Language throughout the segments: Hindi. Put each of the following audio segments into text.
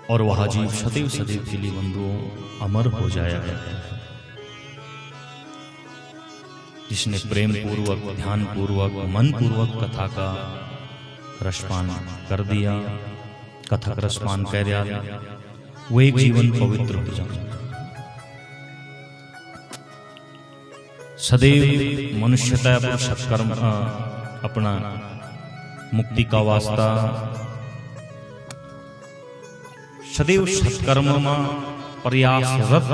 और वह जीव सदैव सदैव के लिए बंधुओं अमर हो जाएगा। जिसने प्रेम पूर्वक, ध्यान पूर्वक, मन पूर्वक कथा का रसपान कर दिया, कथक रसपान कर दिया, वो एक जीवन पवित्र हो जाए। सदैव मनुष्यता पर सत्कर्म अपना मुक्ति का वास्ता सदैव सत्कर्म में प्रयासरत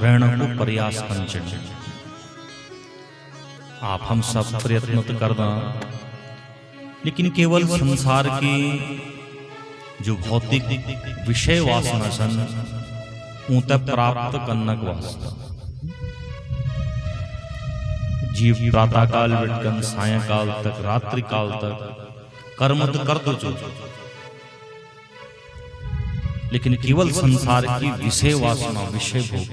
रहने को प्रयास करना। आप हम सब प्रयत्न तो करना, लेकिन केवल संसार की जो भौतिक विषय वासना सन उन तक प्राप्त करने का वास्ता जीव प्रातः काल विटकन सायंकाल तक, रात्रि काल तक कर्म तो कर दो, लेकिन केवल संसार की विषय वासना, विषय भोग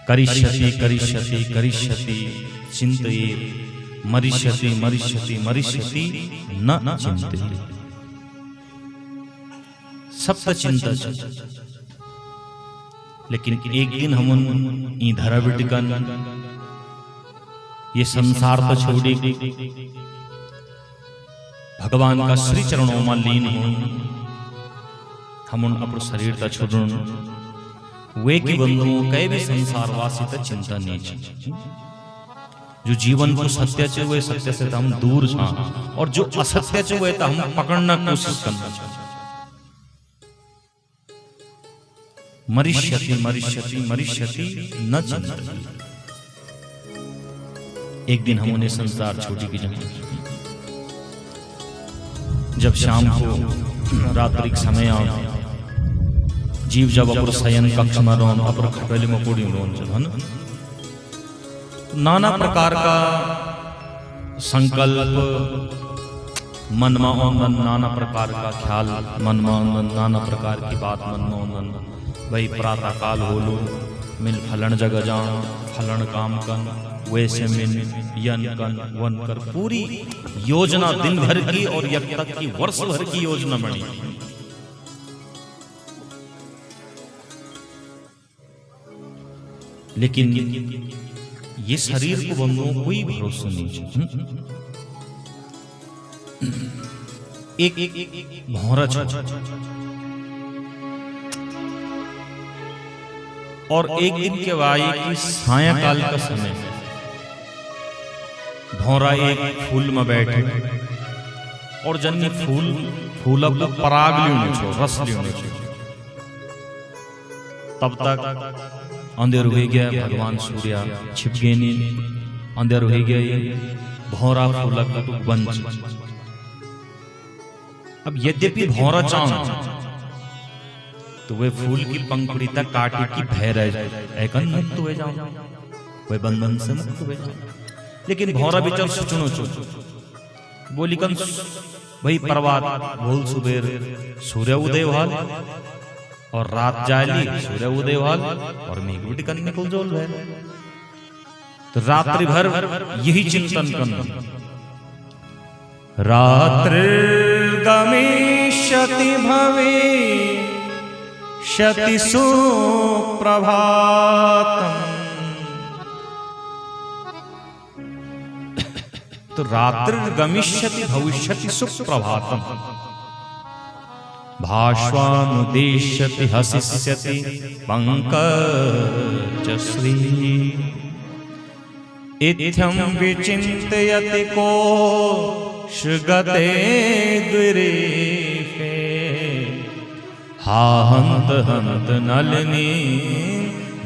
करिष्यति करिष्यति करिष्यति चिंतये मरिष्यति मरिष्यति मरिष्यति न चिंतये। सब तो चिंता, लेकिन एक दिन हम इधर बिटकन ये संसार तो छोड़ी भगवान का श्री चरणों में लीन हो, हम अपने शरीर का छोड़न वे की बंधुओं कई भी संसारवासी तक चिंता नहीं चाहिए। जो जीवन को सत्य चे हुए सत्य से तो हम दूर छा, और जो असत्य चे हुए तो हम पकड़ना कोशिश करना चाहिए। मरिष्यति मरिष्यति मरिष्यति न चिंतये। एक दिन हमने संसार छोड़ी की जब शाम को रात्रि के समय आ जीव जब अपर शयन कक्ष में रोन, अपर खटोले में कोड़ी रोन जब है ना, नाना प्रकार का संकल्प मन में आनंद, नाना प्रकार का ख्याल मन में आनंद, नाना प्रकार की बात मन में आनंद। भाई प्रातः काल हो लो, मिल फलन जगह जाओ, फलन काम कन, वैसे मिल यन कन वन कर, पूरी योजना दिन भर की और यक तक की वर्ष भर की योजना बनी। लेकिन ये शरीर को बंधुओं कोई भरोसा नहीं। एक भौरा और एक दिन के वाई की सायंकाल का समय भौरा एक फूल में बैठे और जन्नी फूल अब पराग लियो छो, रस लियो छो। तब तक अंधेर हो गया, भगवान सूर्य छिप गए नींद, अंधेर हो गया, भौरा फूल बंद। अब यद्यपि भौरा चांद तो वे फूल की पंखुड़ी तक काटे की भय रह जाए, एकन मुक्त हो जाओ, वे बंधन से मुक्त हो जाओ। लेकिन भौरा बिचार सुचनो चो बोली कन वही प्रभात भोल सुबेर सूर्य उदय वाल और रात जाली सूर्य उदय वाल और मेघ बिटी कन निकल जोल है। तो रात्रि भर यही चिंतन करना, रात्रि गमिष्यति भविष्यति सुप्रभातम्। तो रात्रि गमिष्यति भविष्यति सुप्रभातम्, भाष्वानुदेश्यति हसिष्यति पंकजश्री। इत्थं विचिन्तयति कोशगते द्विरेफे, हा हन्त हन्त नलिनी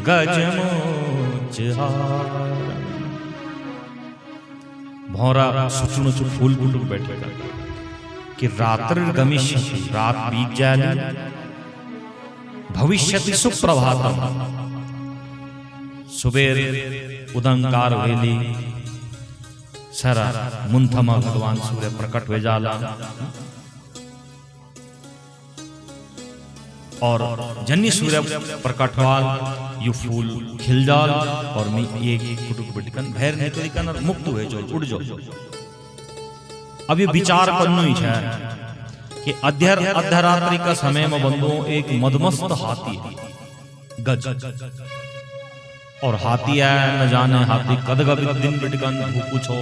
गजमोज्जहार। भौरा सुचनो चु फूल बुटुक बैठेगा कि रात्रि गमिष्यति, रात बीत जाए, भविष्यति सुप्रभातम्, सुबेर उदंकार वेली सरा मुंथमा भगवान सूर्य प्रकट वे जाला और जन्नी सूर्य प्रकटवाल यू फूल खिल जाल और मी एक कुटुक बिटकन भैर निकलिकन और मुक्त हुए जो उड़ जो। अब ये विचार करना ही है कि अध्यरात्रि का समय में बंधुओं एक मदमस्त हाथी गज और हाथी आया न जाने हाथी कदग दिन बिटकन पूछो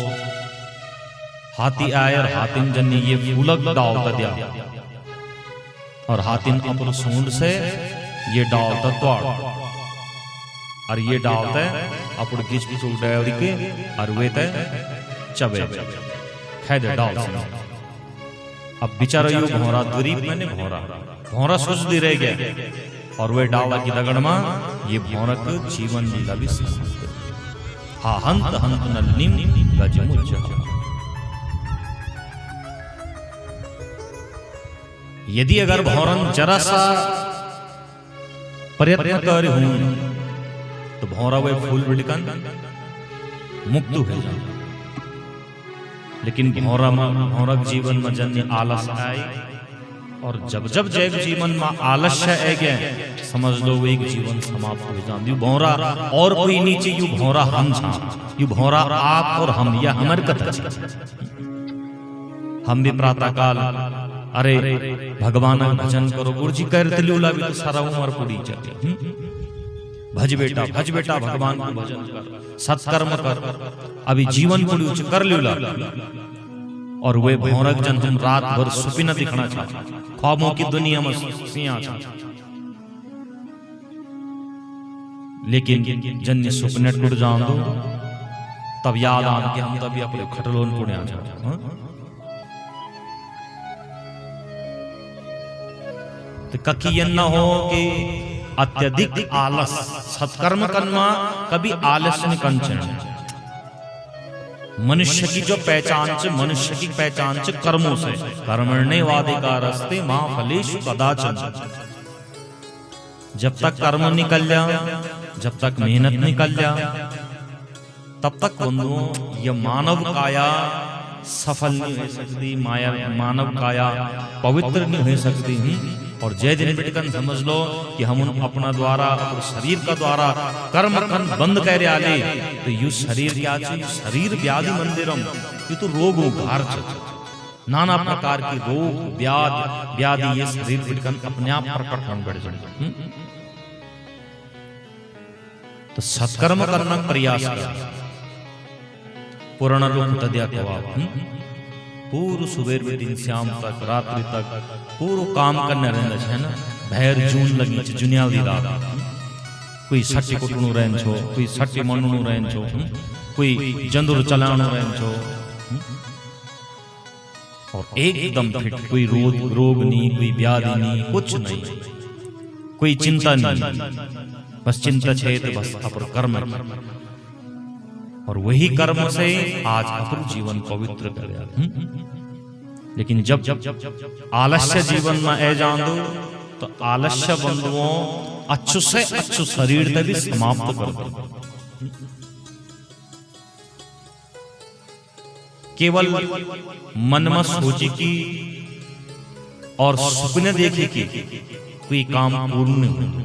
हाथी आए और हाथिन जन्नी ये फूलक डाल दिया और हाथिन अपुर सूंड से ये डाल तत्वाड़ और ये डालते अपुर गिच पिचुल डाल के और वे ते चबे खेद डाल से अब बेचारा यो भौरा गरीब मैंने भौरा सोच दी रह गया और वे डाला की दगड़ में ये भौरक जीवन लीला भी हा हंत हंत नलिम गज मुझ यदि अगर भौरन जरा सा प्रयत्न कर हूं तो भौरा वे फूल बिटकन मुक्त हो जाए लेकिन भौरक जीवन में जन्य आलस आए और जब जब जैव जीवन में आलस्य आ गया समझ लो वो एक जीवन समाप्त हो जाती भौरा और कोई नीचे यू भौरा हम यू भौरा आप और हम या हमर कथा हम भी प्रातः काल अरे भगवान भजन करो गुरुजी कहते लोला भी तो सारा उम्र पूरी चले भज बेटा भगवान को भजन कर सत्कर्म कर अभी जीवन पूरी उच्च कर लोला और वे भौरक जन हम रात भर सुपी न दिखना चाहते ख्वाबों की दुनिया में सिया लेकिन जन्य सुपने टूट जान दो तब याद आन के हम तभी अपने खटलोन पुणे आ जाओ तो ककी न हो कि अत्यधिक आलस सत्कर्म करना कभी आलस्य ने कंचन मनुष्य की जो पहचान मनुष्य की पहचान कर्मों से कर्मण्य वादिका रस्ते मां फलेश कदाचन जब तक कर्म निकल जा जब तक मेहनत निकल जा तब तक बंधुओं ये मानव काया सफल नहीं हो सकती मानव काया पवित्र नहीं हो सकती और जय दिन बिटकन समझ लो कि हम अपना द्वारा शरीर का द्वारा कर्म बंद कर आले तो यू शरीर क्या शरीर व्याधि मंदिरम ये तो रोग घार नाना प्रकार की रोग व्याधि ये शरीर बिटकन अपने आप प्रकट होने बढ़ जाए तो सत्कर्म करना प्रयास कर पूर्ण लोक तद्या पूर्व सुबेर दिन श्याम तक रात्रि तक पूर्व काम करने रहना है ना भैर जून लगी जुनियावी रात कोई सट्टी कुटणु रहन छो कोई सट्टी मनु रहन छो कोई जंदुर चलाणु रहन छो और एकदम फिट कोई रोग नहीं कोई व्याधि नहीं कुछ नहीं कोई चिंता नहीं बस चिंता छे तो बस अपर कर्म और वही कर्म से आज अपन जीवन पवित्र कर लेकिन जब आलस्य जीवन में ए जान दो तो आलस्य बंधुओं अच्छु से अच्छु शरीर तक भी समाप्त कर दो केवल मन में सोची की और सपने देखे की कोई काम पूर्ण नहीं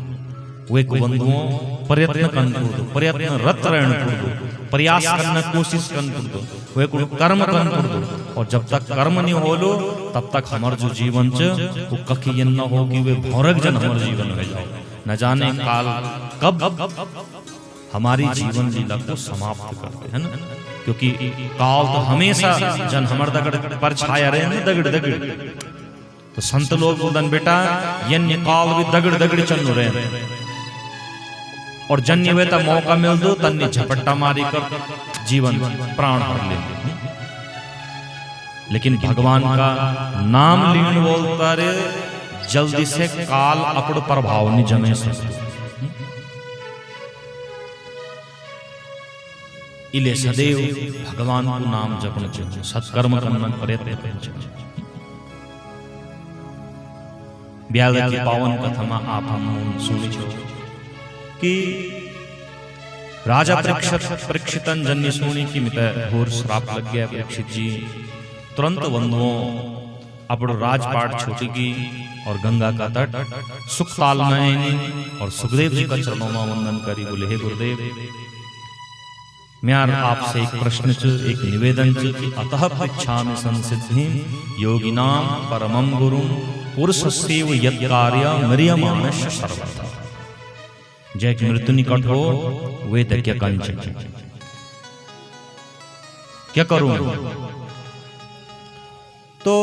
वे बंधुओं प्रयत्न करने दो प्रयत्न रत रहने दो प्रयास करने कोशिश करने दो वे कर्म करने दो और जब तक कर्म नहीं हो लो तब तक हमार जो जीवन वो कखी न हो कि वे भौरक जन हमारे जीवन में जाओ न जाने काल कब हमारी जीवन लीला को समाप्त करते हैं ना क्योंकि काल तो हमेशा जन हमारे दगड़ पर छाया रहे दगड़ दगड़ तो संत लोग बोलन बेटा यन्य काल भी दगड़ दगड़ चल रहे और जन्य वे तब मौका मिल दो तन्य झपट्टा मारी कर जीवन प्राण भर लेंगे लेकिन भगवान का नाम लीन बोलता रे जल्दी से काल अपड़ प्रभाव नहीं जमे सकते इले सदैव भगवान को नाम जपना चाहिए सत्कर्म करना प्रयत्न करना चाहिए ब्याल की पावन कथा में आप हम सुनी छो कि राजा परीक्षितन जन्य सोनी की मित घोर श्राप लग गया परीक्षित जी तुरंत बंधुओं अपड़ राजपाट छोटी की और गंगा का तट सुखताल में और सुखदेव जी का चरणों में वंदन करी बोले हे गुरुदेव म्यार आपसे एक प्रश्न च, एक निवेदन च कि अतः पृच्छामि संसिद्धि योगिनां परमं गुरुं पुरुषस्यैव यत् कार्य म्रियमाणस्य सर्वथा। जय मृत्यु निकट हो वे क्या कंच, क्या करूं? तो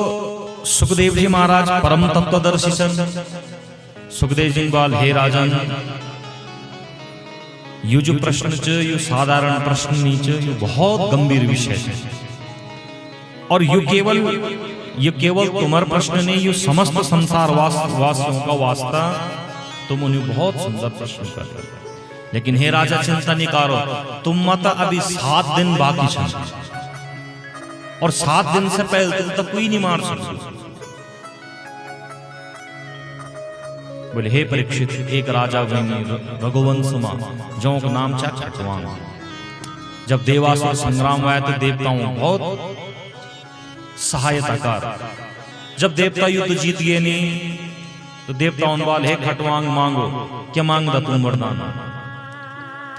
सुखदेव जी महाराज परम तत्वदर्शी सन। सुखदेव जी बोल, हे राजन, यो जो प्रश्न च, यो साधारण प्रश्न नहीं च, यो बहुत गंभीर विषय है। और यो केवल तुम्हारा प्रश्न नहीं, यो समस्त संसार वासियों का वास्ता। तुम उन्हें बहुत सुंदर प्रश्न कर रहे हो। लेकिन हे राजा, चिंता नहीं करो, तुम मत अभी 7 दिन बाकी छ, और 7 दिन से पहले तुम तक कोई नहीं मार सकते। बोले, हे परीक्षित, एक राजा रघुवंश में जो का नाम था खटवांग। जब देवासुर संग्राम हुआ तो देवताओं बहुत सहायता कर। जब देवता युद्ध जीत गए नहीं तो देवताओं वाल, हे खटवांग मांगो, क्या मांगदा तुम वरदान?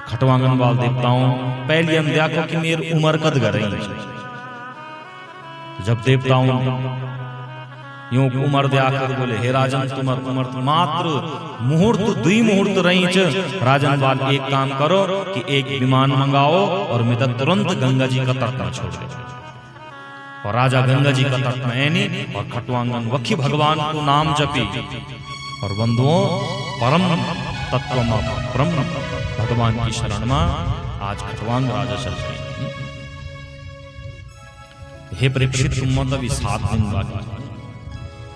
खटवांगन वाल देवताओं पहले हम देखो कि मेरी उम्र कद कर रही। जब देवताओं यूं उम्र दे आकर बोले, हे राजन, तुम्हार उम्र तो मात्र मुहूर्त 2 मुहूर्त रही च। राजन वाल, एक काम करो कि एक विमान मंगाओ और मैं तुरंत गंगा जी का तट पर छोड़ दे। और राजा गंगा जी का तट में ऐनी और खटवांगन वखी भगवान को नाम जपी। और बंधुओं, परम तत्व में परम भगवान की शरण में आज खटवांग राजा चल गए। हे परीक्षित, तुम मतलब 7 दिन बाकी,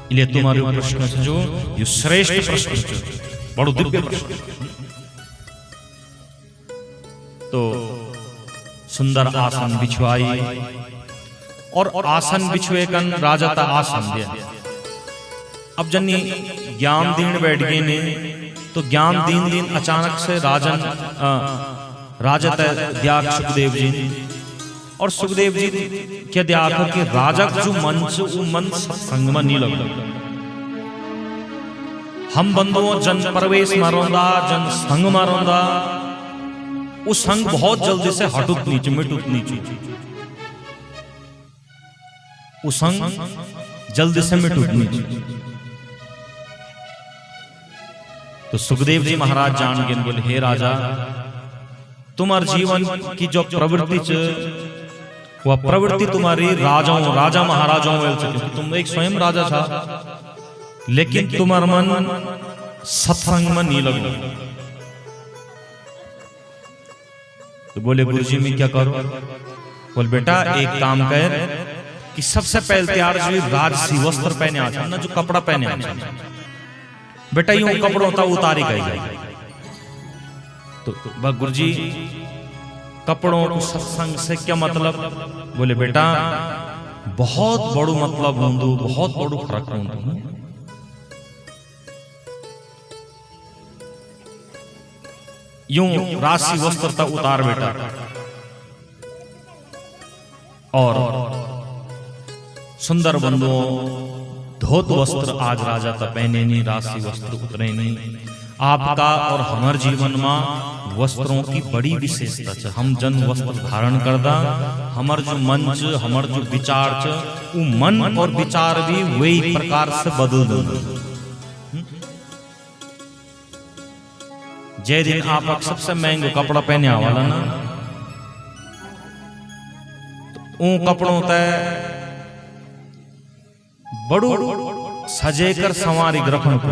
इसलिए तुम्हारे प्रश्न से जो ये श्रेष्ठ प्रश्न है, बड़ो दिव्य प्रश्न। तो सुंदर आसन बिछवाई और आसन बिछुए कन राजा ता आसन दिया। अब जन्नी ज्ञान दीन बैठ गए ने, तो ज्ञान दीन अचानक से राजा त्याग सुखदेव जी। और सुखदेव जी क्या त्याग कि राजा जो मंच वो मन सत्संग में नहीं लग। हम बंधुओं जन प्रवेश मारोंदा, जन संग मारोंदा, वो संग बहुत जल्दी से हटुत नीचे मिटुत नीचे, वो संग जल्दी से मिटुत नीचे। तो सुखदेव जी महाराज जान गए, बोले, हे राजा, तुम्हारे जीवन की जो प्रवृत्ति च, वह प्रवृत्ति तुम्हारी राजा महाराजाओं, तुम एक स्वयं राजा था, लेकिन तुम्हारा मन सत्संग में नहीं लगा। तो बोले, गुरुजी मैं क्या करूं? बोल, बेटा एक काम कर कि सबसे पहले तैयार जो राजसी वस्त्र पहने आ ना, जो कपड़ा पहने आ, बेटा यूं कपड़ों का उतारी गई जाए। तो गुरुजी कपड़ों को सत्संग से क्या मतलब? बोले, बेटा बहुत बड़ो मतलब होंदो, बहुत बड़ो फर्क होंदो। यूं राशि वस्त्रता उतार बेटा, और सुंदर बंधुओं धोत वस्त्र आज राजा ता पहने नहीं, राशि वस्त्र उतरे नहीं। आपका और हमारे जीवन में वस्त्रों की बड़ी विशेषता है। हम जन वस्त्र धारण करदा, हमार जो मन च, हमार जो विचार च, वो मन और विचार भी वही प्रकार से बदल दे। जय दिन आप सबसे महंगे कपड़ा पहने वाला ना, तो उन कपड़ों तय बड़ो सजे कर संवारी रखन को।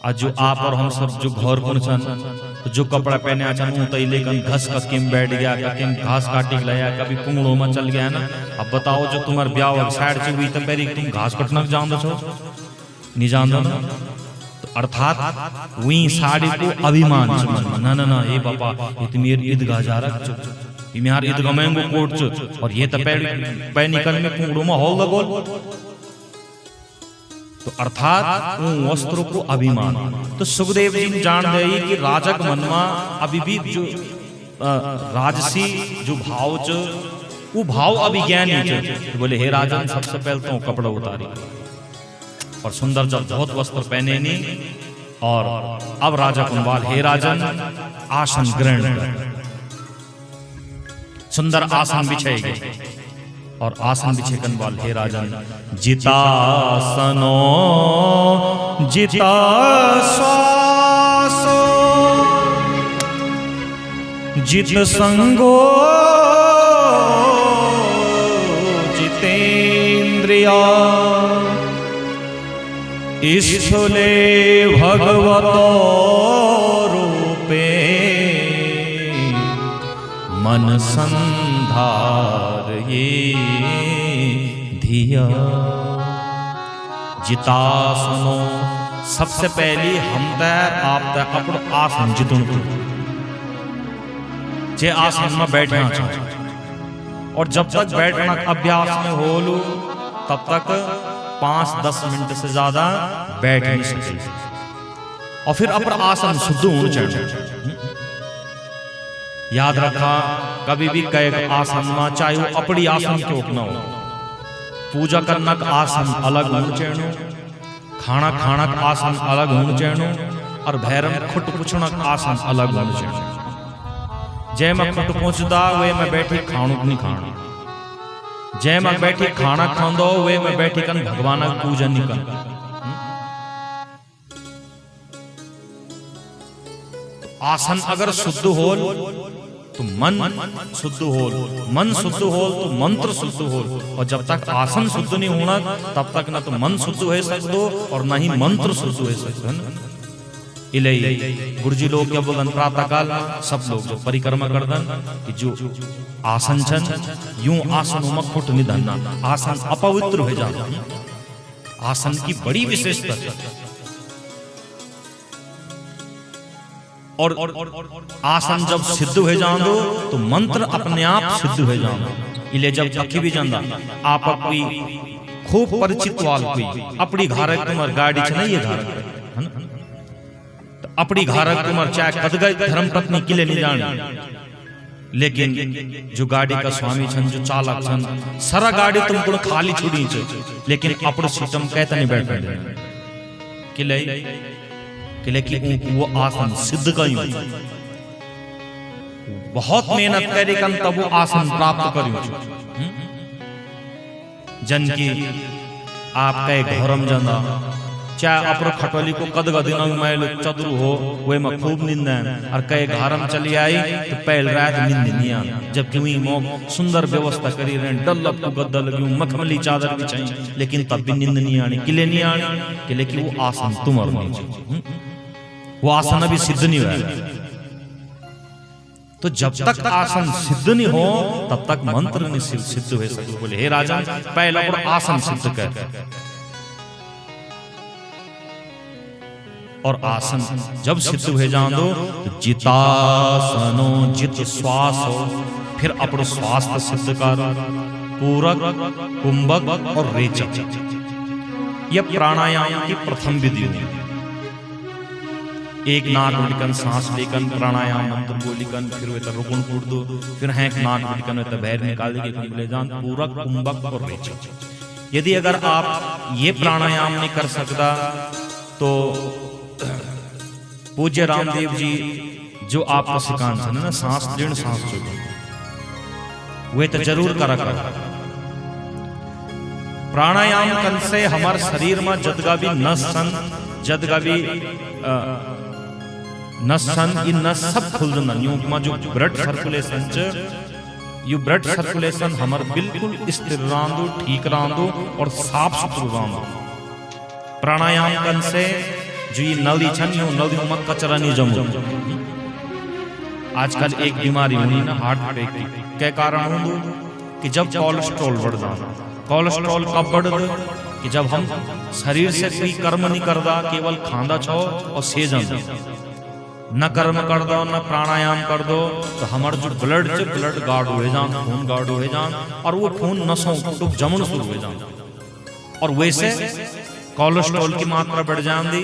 आज जो आप और हम सब जो घर को तो जो कपड़ा पहने आचन तो लेकिन घस कम बैठ गया, कम घास काटी लाया, कभी कुंगड़ों में चल गया ना। अब बताओ जो तुम्हारे ब्याह साइड से हुई तो पहले तुम घास कटना जान दो नहीं जान दो ना। तो अर्थात वही साड़ी को अभिमान ना ना ना, ये पापा ये तो मेरी ईदगाह जा रहा, मेहर ईदगाह महंगो कोट और ये तो पै निकल में कुंगड़ों में हॉल लगोल। तो अर्थात उन वस्त्रों को अभिमान। तो सुखदेव जी जान गए कि राजा के मन में अभी भी जो राजसी जो भाव च, वो भाव अभिज्ञान ही। तो बोले, हे राजन, सबसे पहले तो कपड़ा उतारी और सुंदर जब बहुत वस्त्र पहने नहीं, और अब राजा कुंभाल, हे राजन आसन ग्रहण कर। सुंदर आसन बिछाएंगे और आसन बिछे कनवाल, हे राजन जितासनो जिता श्वासो जित संगो जितेन्द्रिया स्थूले भगवतो रूपे मन संधार ये धिया। जितासनो सबसे पहली हम तय आप तय अपनो आसन जितुन जे आसन में बैठना चाहिए और जब तक बैठना अभ्यास में हो लू तब तक 5-10 मिनट से ज्यादा बैठ नहीं सकते और फिर अपना आसन शुद्ध होना चाहिए। याद रखा कभी भी कई आसन में चाहे वो अपनी आसन क्यों न हो, पूजा करना का आसन अलग होना चाहिए, खाना खाना का आसन अलग होना चाहिए और भैरव खुट पूछना का आसन अलग होना चाहिए। जय मैं खुट पहुंचदा वे मैं बैठी खाणु नहीं खाना, जय मैं बैठी खाना खांदो वे मैं बैठी कन भगवान की पूजा नहीं कर। आसन अगर शुद्ध हो तो मन शुद्ध हो, मन शुद्ध हो तो मंत्र शुद्ध हो, और जब तक आसन शुद्ध नहीं होना तब तक ना तो मन शुद्ध हो सकते और ना ही मंत्र शुद्ध हो सकते। इले गुरुजी लोग क्या बोलन प्रातः काल सब लोग जो परिक्रमा करदन कि जो आसन छन यूं आसन में खुट नहीं धरना, आसन अपवित्र हो जाता। आसन की बड़ी विशेषता और आसन जब सिद्ध हो जाओ तो मंत्र अपने आप सिद्ध हो जाओ। इले जब थकी भी जाता आप कोई खूब परिचित वाल कोई अपनी घारक तुम्हार गाड़ी छ नहीं, ये घारक अपनी घारक तुम्हार चाहे कदगई धर्म पत्नी किले नहीं जानी, लेकिन जो गाड़ी का स्वामी छन जो चालक छन सारा गाड़ी तुमको खाली छुड़ी छ, लेकिन अपने सीटम कहता नहीं बैठ किले किले कि वो आसन सिद्ध करी बहुत मेहनत करे कन तब वो आसन प्राप्त करी। जन की आप कहे घरम जाना चाहे अपरो खटोली को कदगा दिनों में चतुर हो वे में खूब नींद और कहे घरम चली आई तो पहल रात नींद नहीं आ, जबकि वही मोक सुंदर व्यवस्था करी रहे डल्लप को गद्दा लगी मखमली चादर बिछाई, लेकिन तब भी नींद नहीं आनी। किले नहीं आनी किले कि वो आसन तुम्हारा नहीं, वो आसन अभी सिद्ध नहीं हुआ। तो जब तक आसन सिद्ध नहीं हो तब तक मंत्र नहीं सिद्ध हो सकते। बोले हे राजा पहला आसन सिद्ध कर, और आसन जब सिद्ध हो जाओ तो जितासनो जित श्वास हो, फिर अपनो स्वास्थ्य सिद्ध कर। पूरक कुंभक और रेचक यह प्राणायाम की प्रथम विधि है। एक नाक उड़कन सांस लेकन प्राणायाम मंत्र बोलिकन फिर वे रुकन कूट दो, फिर है नाक उड़कन वे बाहर निकाल के ले जान। पूरक कुंभक और रेचक यदि अगर आप ये प्राणायाम नहीं कर सकता तो पूज्य रामदेव जी जो आपको सिखान थे ना सांस दृढ़ सांस चुका वे तो जरूर करा कर। प्राणायाम करने से हमारे शरीर में जदगा भी नस सन जदगा भी नस सन ये नस सब खुल जाना में जो blood circulation you blood circulation हमारे बिल्कुल स्थिर रांदो ठीक रांदो और साफ सुथरू रांदो। प्राणायाम करने से जो ये नली छन यो नली में कचरा नहीं जमो। आजकल एक बीमारी हुई ना हार्ट अटैक की, क्या कारण हो कि जब कोलेस्ट्रॉल बढ़ जाता। कोलेस्ट्रॉल कब बढ़ कि जब हम शरीर से कोई कर्म नहीं करता, केवल खांदा छो और से जाता, न कर्म कर दो न प्राणायाम कर दो तो हमारा जो ब्लड गाढ़ हो जान, खून गाढ़ हो जान और वो खून नसों को जमन शुरू हो जान, और वैसे कोलेस्ट्रॉल की मात्रा बढ़ जाती,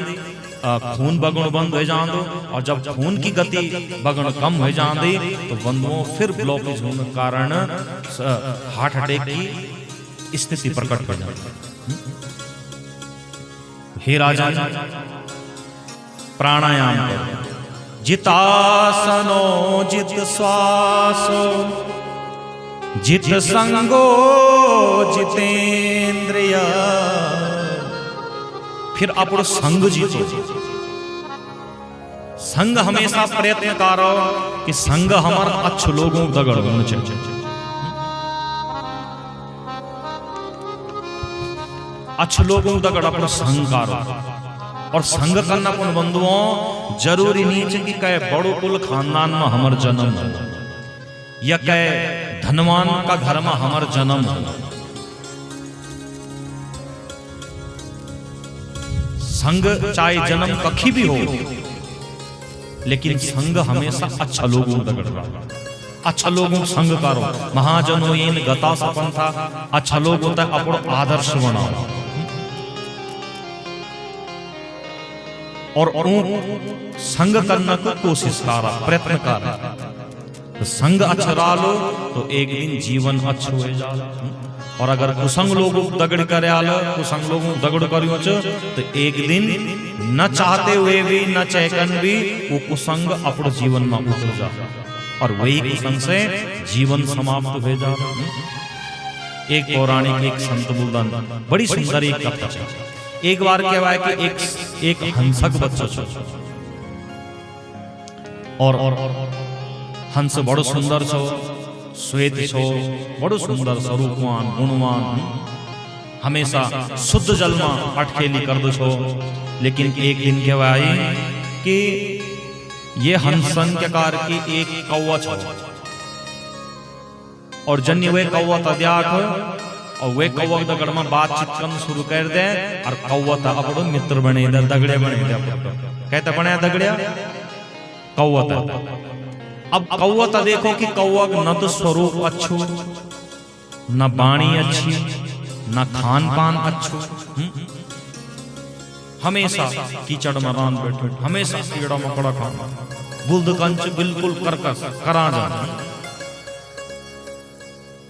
खून बगण बंद हो जाते, और जब खून की गति बगण कम हो जाती तो बंदों फिर ब्लॉकेज होने के कारण हार्ट अटैक की स्थिति प्रकट कर जाती। हे राजा प्राणायाम करो। जितासनो जित श्वासो जित संगो जितेंद्रिय। फिर अपन संग जीतो। संग हमेशा प्रयत्न करो कि संग हमारा अच्छे लोगों दगड़ होना चाहिए। अच्छे लोगों दगड़ अपना संग करो। और संग करना अपन बंधुओं जरूरी नहीं है कि कहे बड़ो कुल खानदान में हमार जन्म या कहे धनवान का घर में हमार जन्म। संग चाहे जन्म कखी भी हो, लेकिन संग हमेशा अच्छा लोगों दगड़। अच्छा लोगों संग करो। महाजनों इन गता सपन था। अच्छा लोग होता है अपनो आदर्श बनाओ। और संग करना को कोशिश करा, प्रयत्न करा। तो संग अच्छा डालो तो एक दिन जीवन अच्छा हो जाए। और अगर कुसंग लोग दगड़ करे आलो, कुसंग लोग दगड़ करियो तो एक दिन न चाहते हुए भी न चहकन भी वो कुसंग अपने जीवन में उतर जाए और वही कुसंग से जीवन समाप्त हो जाए। एक पौराणिक एक संत बुलदन बड़ी सुंदर एक कथा है। एक बार क्या है कि एक हंसक बच्चा छो और हंस बड़ो सुंदर छो, श्वेत छो, बड़ो सुंदर स्वरूपवान गुणवान, हमेशा शुद्ध जल में अटकेली कर दो छो। लेकिन एक दिन क्या भाई कि ये हंसन के कार की एक कौवा छो और जन्य वे कौवा तद्याक और वे कौवा दगड़ में बातचीत करना शुरू कर दे और कौवा था अपनो मित्र बने दे, दगड़े बने दे। कहते बने दगड़िया कौवा था। अब कौवा था देखो कि कौवा न तो स्वरूप अच्छो, न बाणी अच्छी, न खान पान अच्छो, हमेशा कीचड़ में रान बैठे, हमेशा कीड़ा मकड़ा खाना, बुल्द कंच बिल्कुल करकस करा जा।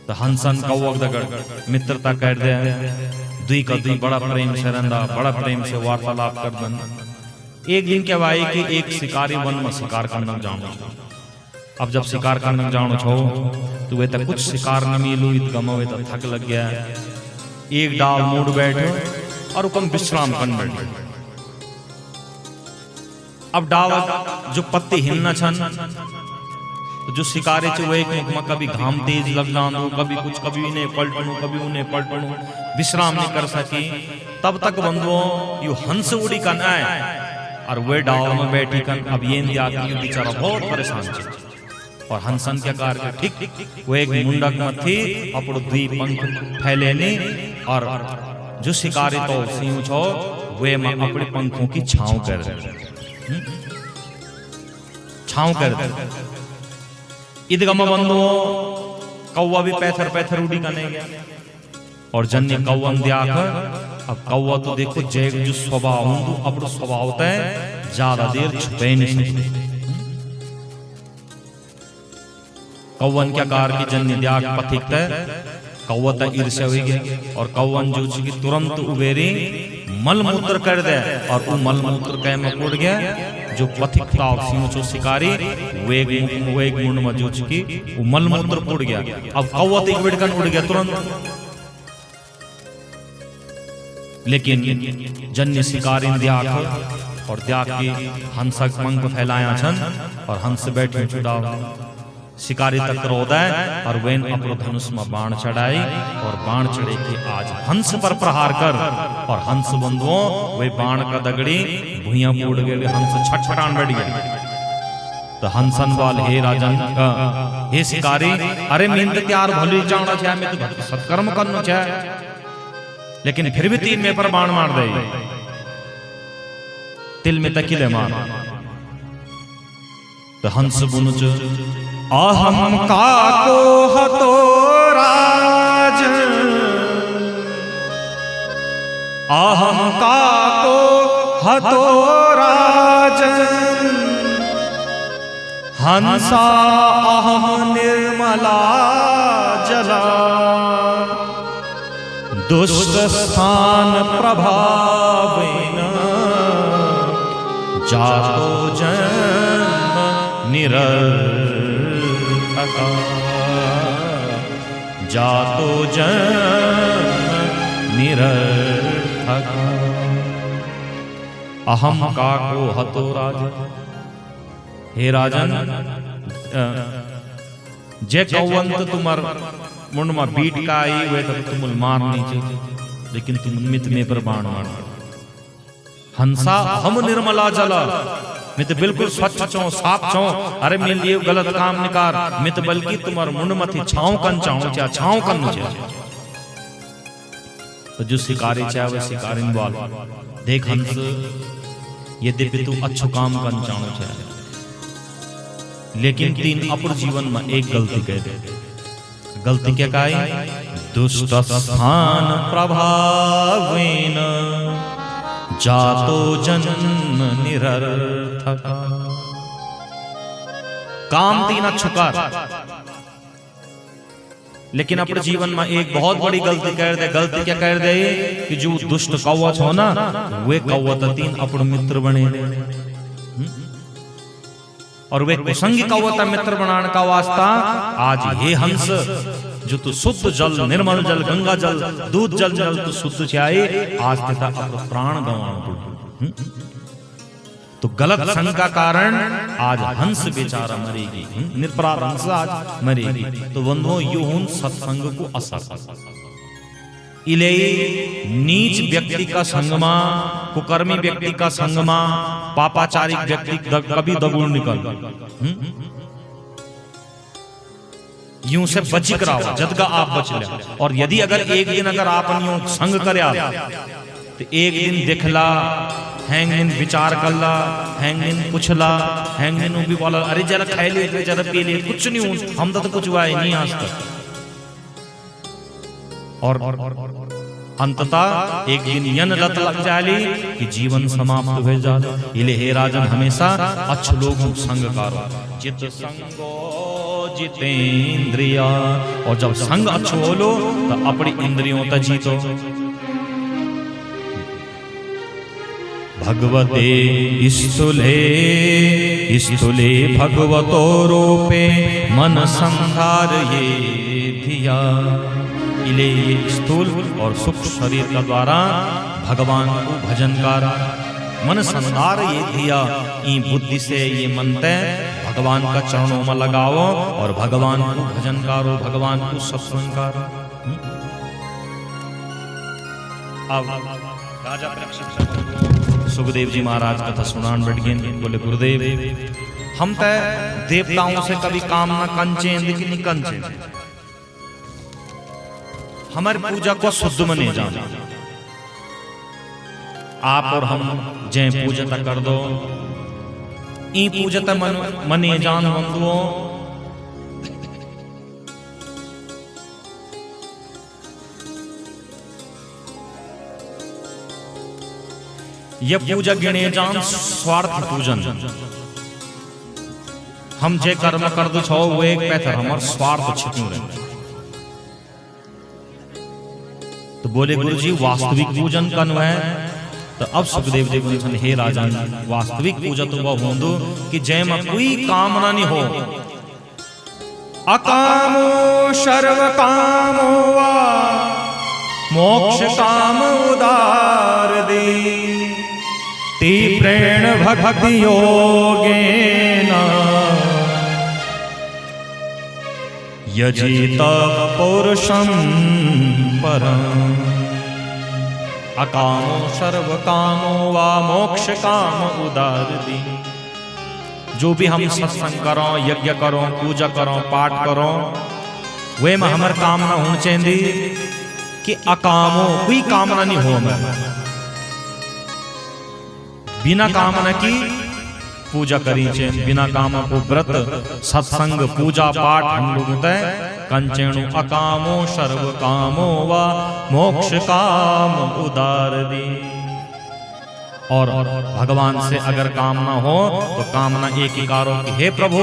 तो हंसन कौवा दगड़ मित्रता कर दे, दुई का दुई बड़ा प्रेम से रंदा, बड़ा प्रेम से वार्तालाप कर दन। एक दिन क्या भाई कि एक शिकारी वन में शिकार करना जानो। अब जब शिकार करना जानो छो तो वे तक कुछ शिकार न मिलू, इत गमवे तो थक लग गया। एक डाल मूड बैठो और कम विश्राम कर बैठे। अब डाल जो पत्ते हिलना छन तो जो शिकारी चे वो एक मुख में कभी घाम तेज लग जानो, कभी कुछ, कभी इन्हें पलटनू, कभी उन्हें पलटनू, विश्राम नहीं कर सकी। तब तक बंधुओं यू हंस उड़ी कन आए और वे डाल में बैठी कन। अब ये बेचारा बहुत परेशान छे और हंसन के कार के ठीक वो एक मुंडक में थी अपनो दुई पंख फैले ने और जो शिकारी तो सिंह छो वे में अपने पंखों की छांव कर ईदगम बंधुओं कौवा भी पैथर पैथर उड़ी कने गया और जन्य कौवन दियाक। अब कौवा तो देखो जय जो स्वभाव हूं अपनो स्वभाव होता है ज्यादा देर छुपे नहीं। कौवन क्या कार की जन्य दियाक पथिक कौवा तो ईर्ष्या हुई गया और कौवन जो की तुरंत उबेरी मल मूत्र कर दे और वो मल मूत्र कह में उड़ गया। जो पथिकता सिंह शिकारी वेग मुंड में जो की वो मल मूत्र उड़ गया। अब कौवा तो एक बेटकन उड़ गया तुरंत। लेकिन जन्य शिकारी द्याक और द्याक की हंसक पंख फैलाया छन और हंस बैठे छुड़ाओ। शिकारी तक क्रोधाय और वेन अपनो धनुष में बाण चढ़ाई और बाण चढ़े के आज हंस पर प्रहार कर और हंस बंधुओं वे बाण का दगड़ी भुइयां उड़ गए। हंस छटछटान बैठ गए। तो हंसन वाल हे राजन हे शिकारी अरे मींद त्यार भली जाना चाहे मैं तो सत्कर्म करना चाहे, लेकिन फिर भी तीन में पर बाण मार दे तिल में तकिले मार। तो हंस बुनुच अहम काको हतो राज, अहम काको हतो राज, हंसा अहम निर्मला जला, दुष्ट स्थान प्रभावेन जातो जन्म निरर्थका, जातो जन्म निरर्थका। अहम काको हतो राजन। हे राजन, जे कौवंत तुम्हार मुंड में बीट का आई वे तब तुम मार नीचे, लेकिन तुम मित में पर बाण मार। हंसा हम निर्मला जला, मित बिल्कुल स्वच्छ चो साफ चो। अरे मिल लिए गलत काम निकार मित, बल्कि तुम्हार मुंड में थी छाव कन चाहो चा छाव कन चा। तो जो शिकारी चाहे वह शिकारी बोल, देख हंस यद्यपि तू अच्छो काम कन चाहो चाहे, लेकिन तीन अपुर जीवन में एक गलती कह दे। गलती क्या कही? दुष्ट स्थान प्रभावेन जातो जन्म निरर्थका। काम तीन अच्छो कर, लेकिन अपने जीवन में एक बहुत बड़ी गलती कर दे। गलती क्या कर दे कि जो दुष्ट कौवच हो ना, वे कौवत तीन अपने मित्र बने दे, और वे कुसंगी कौवता मित्र बनाने का वास्ता आज हे हंस, जो तू शुद्ध जल, निर्मल जल, गंगा जल, दूध जल जल तू शुद्ध चाहे, आज तेरा अपना प्राण गंवा। तो गलत संग का कारण आज हंस बेचारा मरेगी, निरपराध हंस आज मरेगी। तो बंधुओं, यू हुन सत्संग को असर। इले नीच व्यक्ति का संगमा, कुकर्मी व्यक्ति का संगमा, पापाचारिक व्यक्ति कभी दगुण निकल। यूं से बची कराओ जदगा आप बच ले। और यदि अगर एक दिन अगर आपन यूं संग करया, तो एक दिन देखला, हैंग दिन विचार करला, हैंग दिन पूछला, हैंग दिन भी बोला अरे जरा खाए ले, जरा पी ले, कुछ नहीं हूं हम तो कुछ हुआ ही नहीं आज तक। और अंततः एक दिन यन लत लग जाली कि जीवन समाप्त हो जाए। इले हे राजन, हमेशा अच्छे लोगों संग करो। जित संगो जितेंद्रिया, और जब संग अच्छो बोलो तो अपनी इंद्रियों तक जीतो। भगवते स्थूले स्थूले भगवतो रूपे मन संहार ये धिया। इले स्थूल और सूक्ष्म शरीर का द्वारा भगवान को भजन कर मन संधार ये धिया। ई बुद्धि से ये मन तय भगवान का चरणों में लगाओ और भगवान को भजन करो, भगवान को सत्संग करो। अब राजा परीक्षित सुखदेव जी महाराज कथा सुनान बैठ गए। बोले गुरुदेव, हम तय देवताओं से कभी काम न कंचे, लेकिन कंचे हमारी पूजा को शुद्ध मने जाना। आप और हम जय पूजता कर दो, ई पूजता मने जान बंधुओं। यह पूजा गिणे जान स्वार्थ पूजन। हम जे कर्म कर दो छो वो एक पैथर हमार स्वार्थ छिपू रहे। तो बोले गुरुजी वास्तविक पूजन कन है? तो अब सुखदेव जी बोले, हे राजन, वास्तविक पूजा तो वह होंदो कि जय में कोई कामना नहीं हो। अकामो सर्व कामो वा मोक्ष काम उदार दे। तीव्रेण भक्ति योगेन यजित पौरुषं परम्। अकामो सर्व कामो वा मोक्ष काम उदार दी। जो भी हम सत्संग करो, यज्ञ करो, पूजा करो, पाठ करो, वे में हमार कामना होनी चाहिए कि अकामो, कोई कामना नहीं हो। मैं बिना कामना की पूजा करी छे, बिना कामना को व्रत सत्संग पूजा पाठ हम लोग तय कंचेणु। अकामो सर्व कामो वा मोक्ष काम उदार दी। और भगवान से अगर कामना हो तो कामना एक ही करो कि हे प्रभु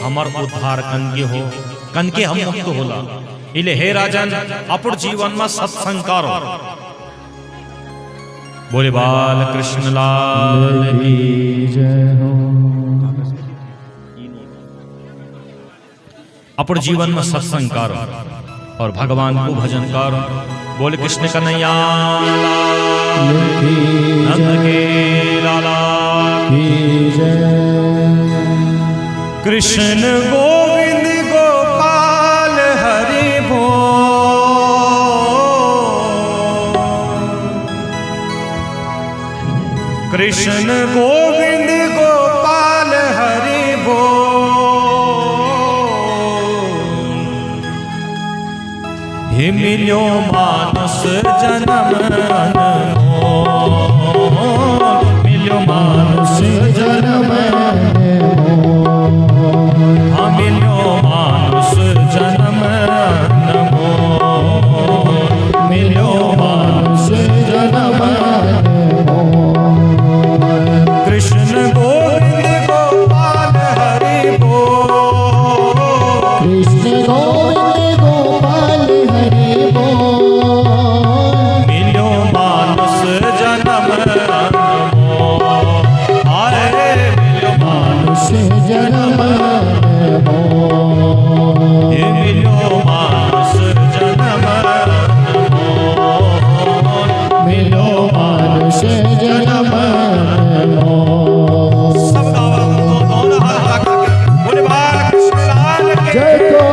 हमर उद्धार कनके हो, कनके हम मुक्त होला। इले हे राजन, अपुर जीवन में सत्संग करो। बोले बाल कृष्ण लाल की जय हो। अपन जीवन में सत्संग करो और भगवान को भजन करो। बोले कृष्ण कन्हैया नंद के लाला की जय। कृष्ण गोविंद गोपाल हरि बोल। कृष्ण गोविंद गोपाल हरि बोल। हे मिलो मानस जन्म अनमोल। मिलो मानस जन्म मिलो मानुष जन्म अनमोल। मिलो मानुष जन्म अनमोल। कृष्ण गोविंद गोपाल हरि बोल। कृष्ण गोविंद गोपाल हरि बोल। मिलो मानुष जन्म अनमोल। आए मिलो मानुष जन्म हे मिलो मानुष जन्म अनमोल। मिलो मानुष जन्म अनमोल। सब गाओ दोनों हाथ लगा के बोले बाल कृष्ण लाल के जय हो।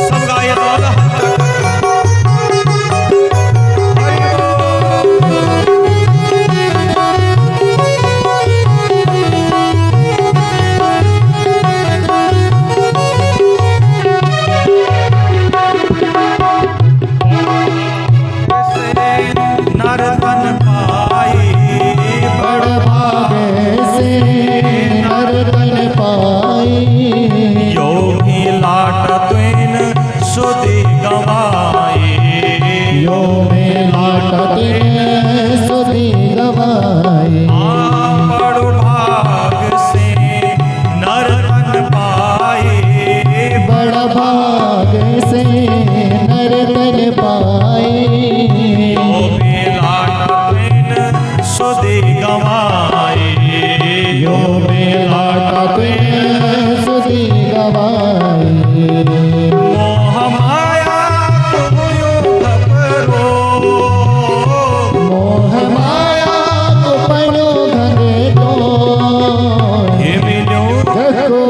सब गाइए दोनों हाथ लगा के। नरतन पाई बड़ भागे से नरतन पाई। योगी लाट त्वेन सुधि गवाई। यो में लाटते सुधी गवाई। बड़ भाग से नरतन पाई। बड़ भाग से नरतन पाई। योगी लाट त्वेन सुधि गवाई। यो में लाटते सुधी गवाई। मोह माया तुम योग करो। मोह माया को पनो घने दो। हे मिलो जगो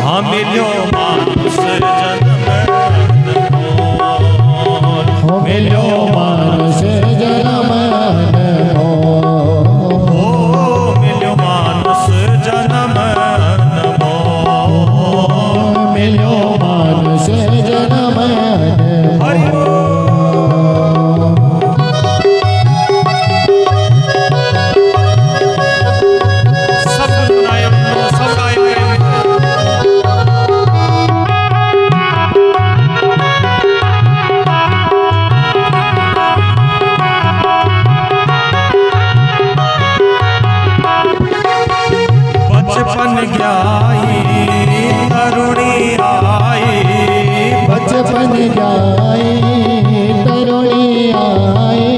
हाँ मिलो मानुष जन्म अनमोल। मिलो मानुष जन्म अनमोल। ओ मिलो मानुष जन्म अनमोल। मिलो मानुष जन्म हरि अनमोल। सब सुनाए सब गाए बचपन ग्याई तरुणी आई। बचपन जाए तरुणी आई।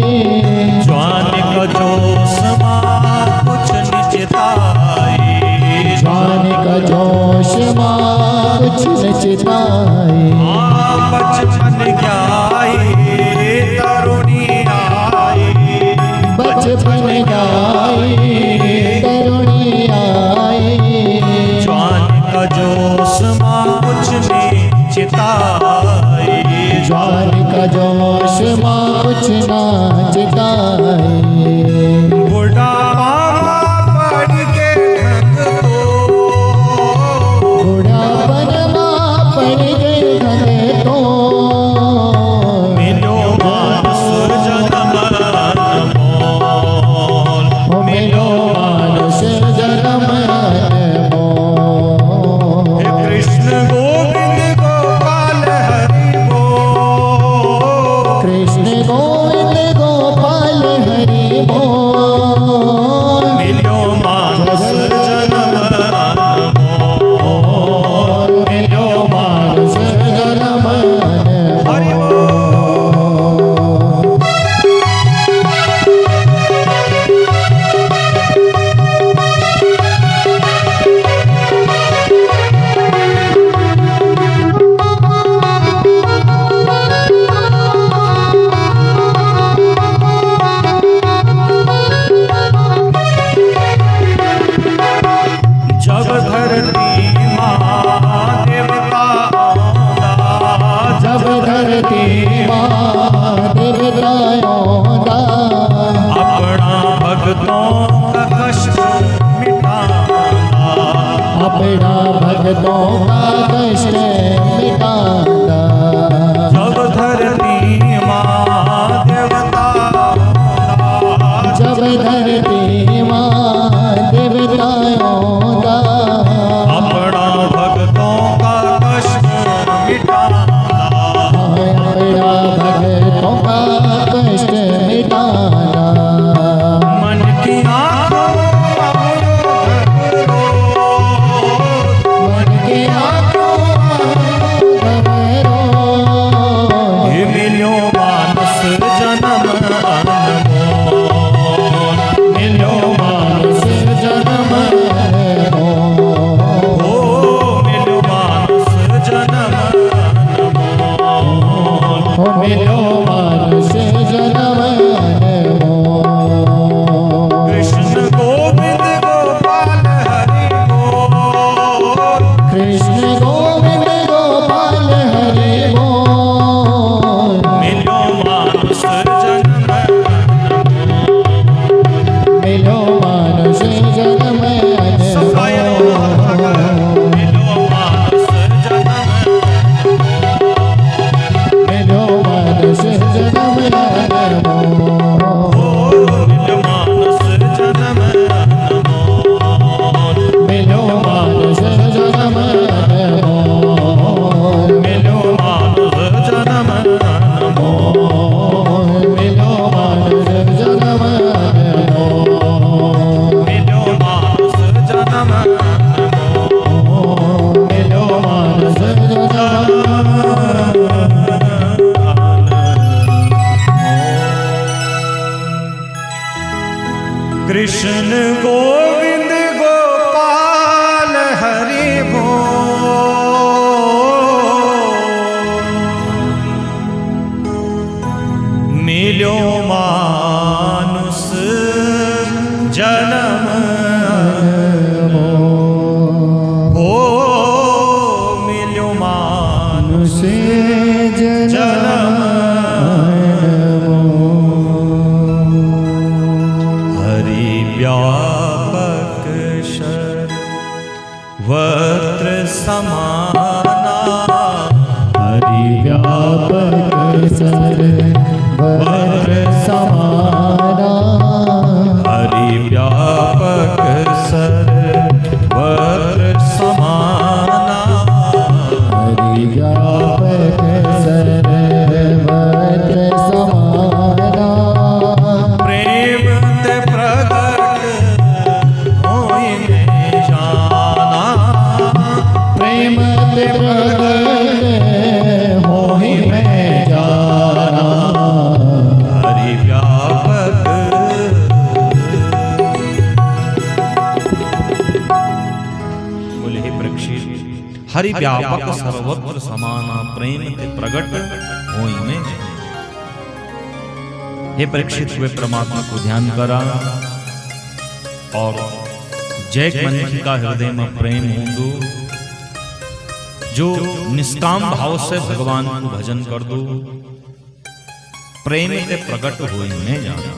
जवान का जोश माँ कुछ निचताई। जान का जोश माँ कुछ नचताई। बचपन ग्याई तरुणी आई। बचपन जाए तरुणी आई। जवान का जोश माँ कुछ निचताई। जान का जोश माँ कुछ नाचताई। बुढ़ापा पड़ के थक तो। बुढ़ापन माँ पड़ गए घने तो। मिलो मानुष जन्म अनमोल। मिलो मानुष जन्म अनमोल। हे कृष्ण गोविंद गोपाल हरि बोल। कृष्ण गोविंद गोपाल हरि देवताओं दा अपना भक्तों का कष्ट मिटाना, अपना भक्तों का कष्ट मिटाना। जब धरती माँ देवता, जब धरती माँ देवताओं दा अपना भक्तों का कष्ट मिटाना, अपना भक्तों का कष्ट मिटाना। मन की आँखों मन की आँखों घबरो ये मिलो मानस जन्म अनमोल, मिलो मानस जन्म हो ओ मिलो मानस जन्म अनमोल। हो मिलो मानुष जन्म हो। कृष्ण गोविंद गोपाल हरि बोल, कृष्ण गोविंद गोपाल हरि बोल। मिलो मानस जन्म मिलो मानुष जन्म हो। मिलो मानस जन्म, मिलो मानुष जन्म हो। मिलो मानस जन्म अनमोल, मिलो मानुष जन्म हो। मिलो मानस जन्म अनमोल, मिलो मानुष जन्म हो। मिलो मानस जन्म मिलो मानुष कृष्ण गोविंद गोपाल हरि बोल, मिलो मानुष जन्म हो, मिलो मानुष जन्म हरि व्यापक सर्वत्र समाना, हरि व्यापक सर्वत्र समाना। हरि व्यापक सर्वत्र समाना, हरि व्यापक सर्वत्र समाना। प्रेम ते प्रगट होई में जाना, प्रेम ते प्रगट होहि में जाना। हरि व्यापक बोले हे परीक्षित, हरि व्यापक सर्वत्र समाना, प्रेम ते प्रगट होई में जाना। हे परीक्षित, वे परमात्मा को ध्यान करा और जय मनखी का हृदय में प्रेम होंदो, जो निष्काम भाव से भगवान को भजन कर दो, प्रेम ते प्रकट होई में जाना।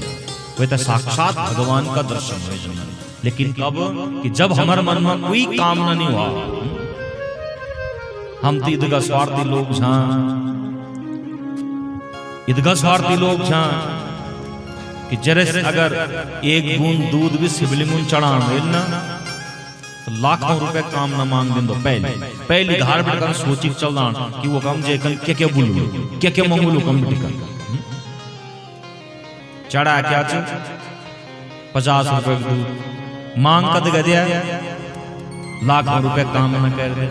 वे तो साक्षात भगवान का दर्शन हो जाना। लेकिन कब कि जब हमारे मन में कोई कामना नहीं हुआ, हम तो ईदगा स्वार्थी लोग झां, ईदगा स्वार्थी लोग झां कि जरे से अगर एक बूंद दूध भी शिवलिंग चढ़ा ना तो लाखों रुपए काम न मांग दिन दो। पहली धार बिटकर सोची चल कि वो कम जे क्या बोलू क्या मांगू कम बिटकर चढ़ा क्या 50 रुपए दूध मांग कद गया, लाखों रुपए काम न कर रहे।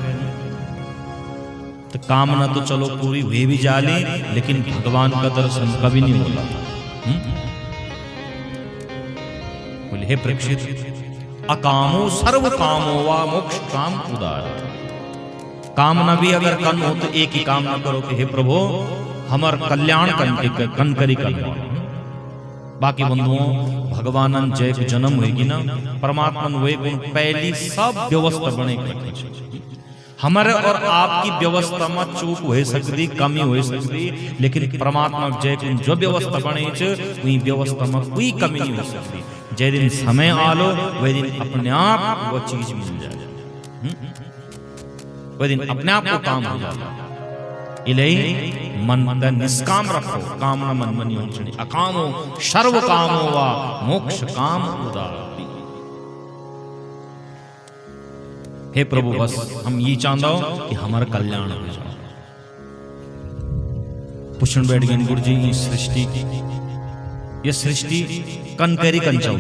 तो कामना तो चलो पूरी हुई भी जाली, लेकिन भगवान का दर्शन कभी नहीं होला। बोले हे परीक्षित, अकामो सर्व कामो वा मोक्ष काम उदार। कामना भी अगर कन हो तो एक ही कामना करो कि हे प्रभु हमार कल्याण कन करी कर। बाकी बंधुओं, भगवानन जय जन्म होगी ना, परमात्मन वे पहली सब व्यवस्था बने। हमारे और आपकी व्यवस्था में चूक हो सकती, कमी हो सकती, लेकिन परमात्मा जय जो व्यवस्था बने वही व्यवस्था में कोई कमी नहीं हो सकती। जय दिन समय आलो वही दिन अपने आप वो चीज मिल जाए, वही दिन अपने आप को काम हो जाए। इलई मन निष्काम रखो, कामना मन मनी होनी, अकामो सर्व कामो वा मोक्ष काम उदारती। हे प्रभु बस हम ये चाहता हो कि हमारा कल्याण हो जाए। पुष्ण बैठ गए गुरु जी ये सृष्टि कन करी कन चल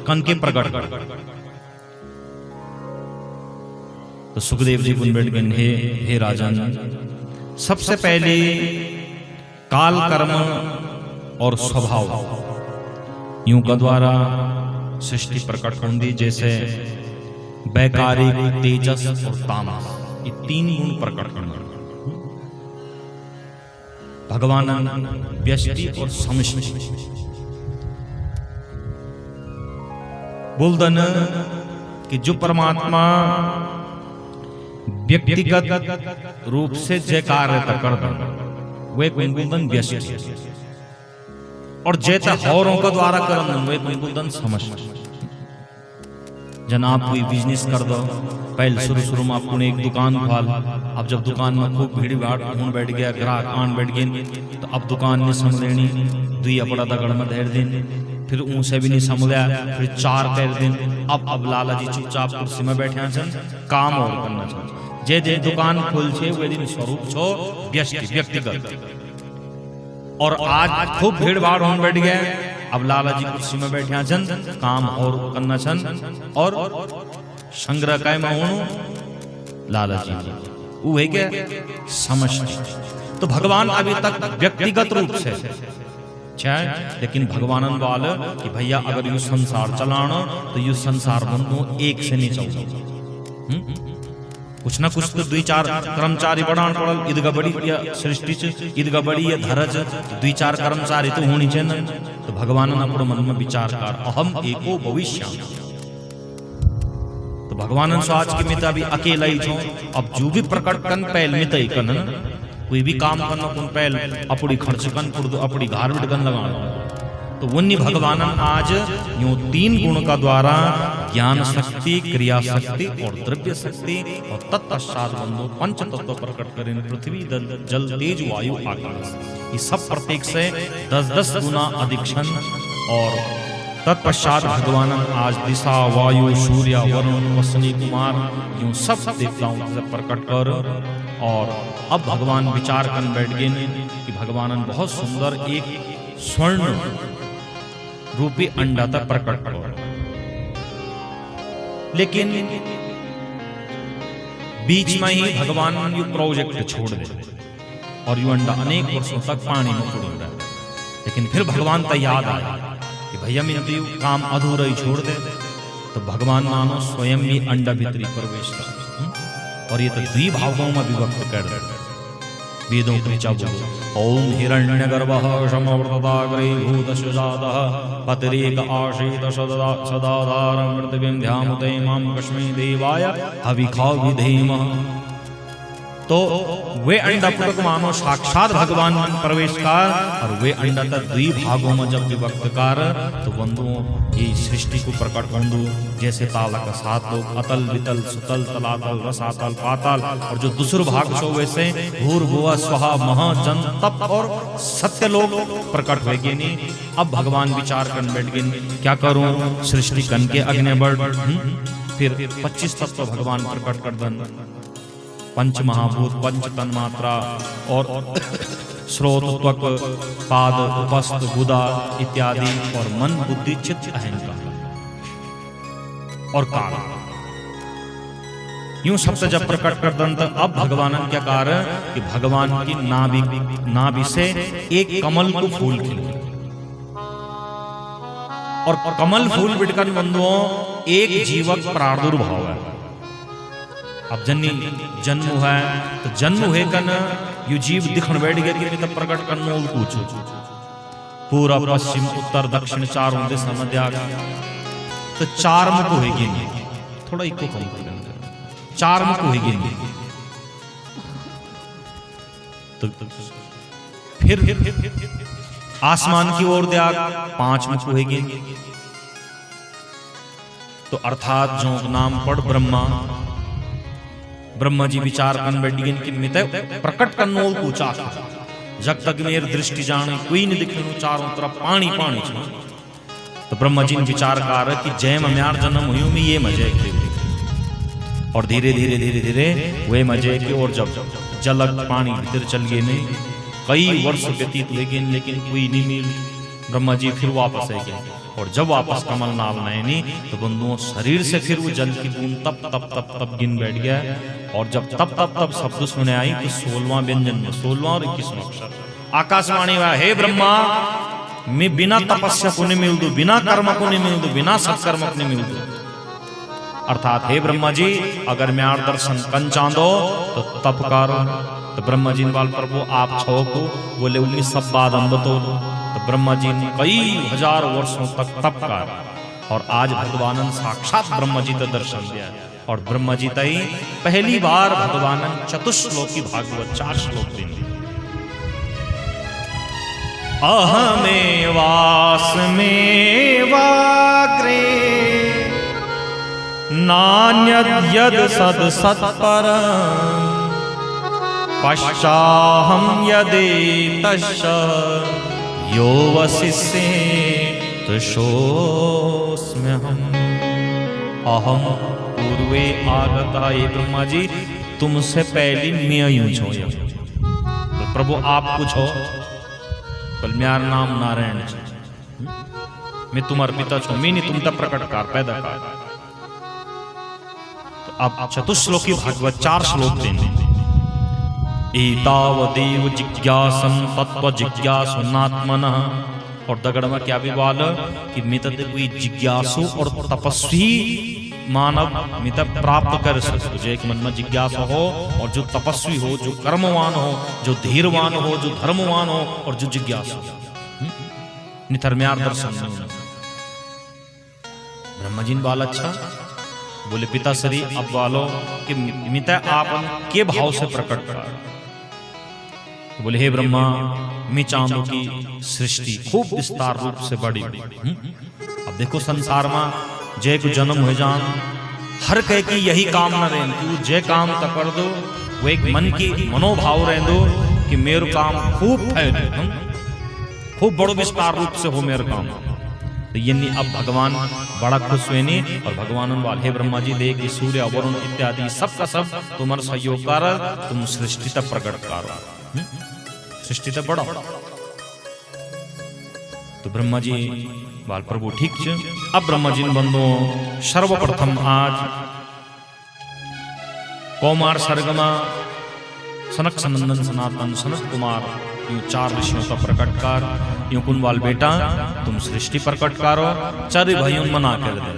कन के प्रकट कर। तो सुखदेव जी पुन बैठ गए, हे राजन, सबसे पहले काल कर्म और स्वभाव यूं का द्वारा सृष्टि प्रकट होंगी। जैसे वैकारिक, तेजस और तामस, ये तीन गुण प्रकट करना। भगवान व्यष्टि और समष्टि बोलदन कि जो परमात्मा व्यक्तिगत रूप से जय कार्य कर वे कुंकुदन व्यष्टि, और जैसे हौरों का द्वारा करम वे कुंकुदन समष्टि। जन आप कोई बिजनेस कर दो, पहले शुरू में आपने एक दुकान खोल, अब जब दुकान में खूब भीड़ भाड़ होने बैठ गया, ग्राहक आन बैठ गए, तो अब दुकान ने संभलेनी दुई अपड़ा दगड़ में धैर दिन, फिर उनसे भी नहीं संभलिया, फिर चार कर दिन। अब लाला जी चुपचाप कुर्सी में बैठे हैं, काम और करना चाहिए। जे दिन दुकान खोल छे वे दिन स्वरूप छो व्यक्तिगत, और आज खूब भीड़ भाड़ होने बैठ गया, अब लाला जी कुर्सी में बैठे हैं, काम और करना छन, और संग्रह काय में होनो लाला जी वो है क्या समष्टि। तो भगवान अभी तक व्यक्तिगत रूप से चाहे, लेकिन भगवान वाल कि भैया अगर यू संसार चलाना तो यू संसार बंधु एक से नहीं चलता, कुछ ना कुछ तो दुई चार कर्मचारी बढ़ाना पड़ल। ईदगा बड़ी या सृष्टि ईदगा बड़ी या धरज दुई चार कर्मचारी तो होनी चाहिए। तो भगवान अपने मन में विचार कर अहम एको भविष्य, तो भगवान आज के मित्र अभी अकेला ही छो। अब जो भी प्रकट कन पहल मित ही कन, कोई भी काम करना कुन पहल अपनी खर्च कन अपनी घारविट कन लगाना। तो वन्य भगवान आज यूं तीन गुण का द्वारा ज्ञान शक्ति, क्रिया शक्ति और द्रव्य शक्ति और तत्पश्चात बंधु पंच तत्व प्रकट करें, पृथ्वी जल तेज वायु आकाश। ये सब प्रत्येक से 10-10 गुना अधिक क्षण, और तत्पश्चात भगवान आज दिशा, वायु, सूर्य, वरुण, अश्विनी कुमार यूं सब देवताओं से प्रकट कर। और अब भगवान विचार कर बैठ गए कि भगवान बहुत सुंदर एक स्वर्ण रूपी अंडा तक प्रकट करो, लेकिन बीच में ही भगवान यू प्रोजेक्ट छोड़ दे और यू अंडा अनेक वर्षों तक पानी में उड़ रहा है। लेकिन फिर भगवान का याद आया कि भैया मैं तो काम अधूरा ही छोड़ दे। तो भगवान मानो स्वयं ही अंडा भीतरी प्रवेश कर, और ये तो द्वि भागों में विभक्त कर दे। वेदों के ओम हिरण्यगर्भः समवर्तताग्रहीभूतशुजातः पतिरेक आशीत सदाधारं पृथिवीं ध्यामुते मां कस्मै देवाय हविखा विधेमः। तो वे अंडा पुटक मानो साक्षात भगवान में प्रवेश कर, और वे अंडा तक द्वि भागों में जब विभक्त कर, तो बंधुओं ये सृष्टि को प्रकट बंधु जैसे ताल का 7 लोग अतल वितल सुतल तलातल रसातल पाताल, और जो दूसरे भाग सो वैसे भूर्भुवः स्वः महा जन तप और सत्य लोग प्रकट हो गए। नहीं अब भगवान विचार कर बैठ गए क्या करूं, सृष्टि कन के अग्नि बढ़, फिर 25 तत्व भगवान प्रकट कर दन, पंच महाभूत, पंच तन्मात्रा और स्रोत, त्वक, पाद, उपस्थ, गुदा इत्यादि, और मन, बुद्धि, चित्त, अहंकार और काल। यूं सबसे जब प्रकट कर दन, अब भगवान क्या कार्य कि भगवान की नाभि से एक कमल को फूल खिले, और कमल फूल बिटकर बंधुओं एक जीवक प्रादुर्भाव है। अब जन्म है तो जन्म है कन यू जीव दिखण बैठ गया कि तब प्रकट कर मूल कुछ पूरा पश्चिम उत्तर दक्षिण चारों दिशा में त्याग, तो चार मुख होगी, थोड़ा इको कम चार मुख होगी, तो फिर आसमान की ओर दिया 5 मुख होएगे। तो अर्थात जो नाम पढ़ ब्रह्मा जी विचार कर बैठिए कि मित प्रकट करनो पूछा जब तक मेर दृष्टि जाने कोई नहीं दिखे चारों तरफ पानी पानी छ। तो ब्रह्मा जी ने विचार कर कि जय म्यार जन्म हुई में ये मजे और धीरे धीरे धीरे धीरे वे मजे की और जब जलक पानी भीतर चल गए नहीं कई वर्ष व्यतीत हुए गए लेकिन कोई नहीं मिल। ब्रह्मा जी फिर वापस आ गए और जब वापस कमल नाल नयनी तो बंधुओं शरीर से फिर वो जल की बूंद तप तप तप तप गिन बैठ गया। और जब तप तप तप शब्द सुने आई तो 16वां व्यंजन में 16वां और 21वां अक्षर आकाशवाणी हुआ, हे ब्रह्मा मैं बिना तपस्या को नहीं मिल दू, बिना कर्म को नहीं मिल दू, बिना सत्कर्म को नहीं मिल दू। अर्थात हे ब्रह्मा जी अगर मैं आर दर्शन कन चांदो तो तप करो। तो ब्रह्मा जी ने प्रभु आप छो को बोले उन्नी सब बात हम बतो। तो ब्रह्मा जी ने कई हजार वर्षों तक तप कर और आज भगवानन साक्षात ब्रह्मा जी का दर्शन दिया। और ब्रह्मा जी तई पहली बार भगवानन चतुश्लोकी भागवत 4 श्लोक देंगे। अहमेवास्मेवाग्रे नान्यद्यद सद सत्परम् पश्चाहं यदेतश्च यो वसिष्येत तशोऽस्म्यहम्। अहम पूर्वे आगता। ये ब्रह्मा जी तुमसे पहले मैं यूं छो। तो प्रभु आप कुछ हो बल म्यार नाम नारायण जी मैं तुम्हार पिता छो मैं नहीं तुम तब प्रकट कर पैदा कर। तो अब चतुश्लोकी भागवत 4 श्लोक देने। एतावदेव जिज्ञासं तत्व जिज्ञासुनात्मनः। और दगड़ में क्या भी बाल कि मित कोई जिज्ञासु और तपस्वी मानव मित प्राप्त कर सकते जो एक मन में जिज्ञासा हो और जो तपस्वी हो, जो कर्मवान हो, जो धीरवान हो, जो धर्मवान हो और जो जिज्ञासु निथर्म्यार दर्शन। ब्रह्मा जी ने बाल अच्छा बोले पिताश्री अब वालो कि मिता आप के भाव से प्रकट कर। बोले हे ब्रह्मा मैं चाहूं कि सृष्टि खूब विस्तार रूप से बढ़ी। अब देखो संसार में जय को जन्म हो जान हर कह की यही काम न रहे कि जय काम तक कर दो वो एक मन की मनोभाव रह दो कि मेरे काम खूब फैले खूब बड़ो विस्तार रूप से हो मेरे काम। तो ये नहीं अब भगवान बड़ा खुश हुए नहीं और भगवान वाले हे ब्रह्मा जी देख सूर्य वरुण इत्यादि सबका सब तुम्हारा सहयोग कर तुम सृष्टि तक प्रकट करो सृष्टि तक बड़ा। तो ब्रह्मा जी बाल प्रभु ठीक छ। अब ब्रह्मा जी ने बंदो सर्वप्रथम आज कौमार सर्गमा सनक सनंदन सनातन सनत कुमार यूं 4 ऋषियों का प्रकट कर यूं कुनवाल बेटा तुम सृष्टि प्रकट करो 4 भाइयों मना कर दे।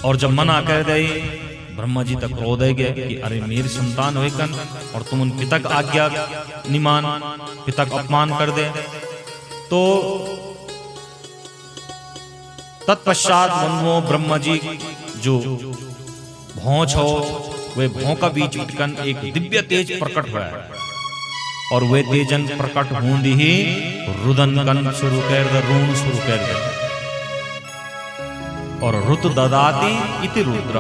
और जब मना कर दे ब्रह्मा जी तक क्रोध है गया कि अरे मेरी संतान होकन और तुम उन पिता का आज्ञा निमान पिता का अपमान कर दे। तो तत्पश्चात बंधुओं ब्रह्मा जी जो भौंच हो वे भौं का बीच उठकन एक दिव्य तेज प्रकट हुआ है और वे तेजन प्रकट होंदी ही रुदन कन शुरू कर दे रून शुरू कर दे और रुत ददाती इति रुद्र।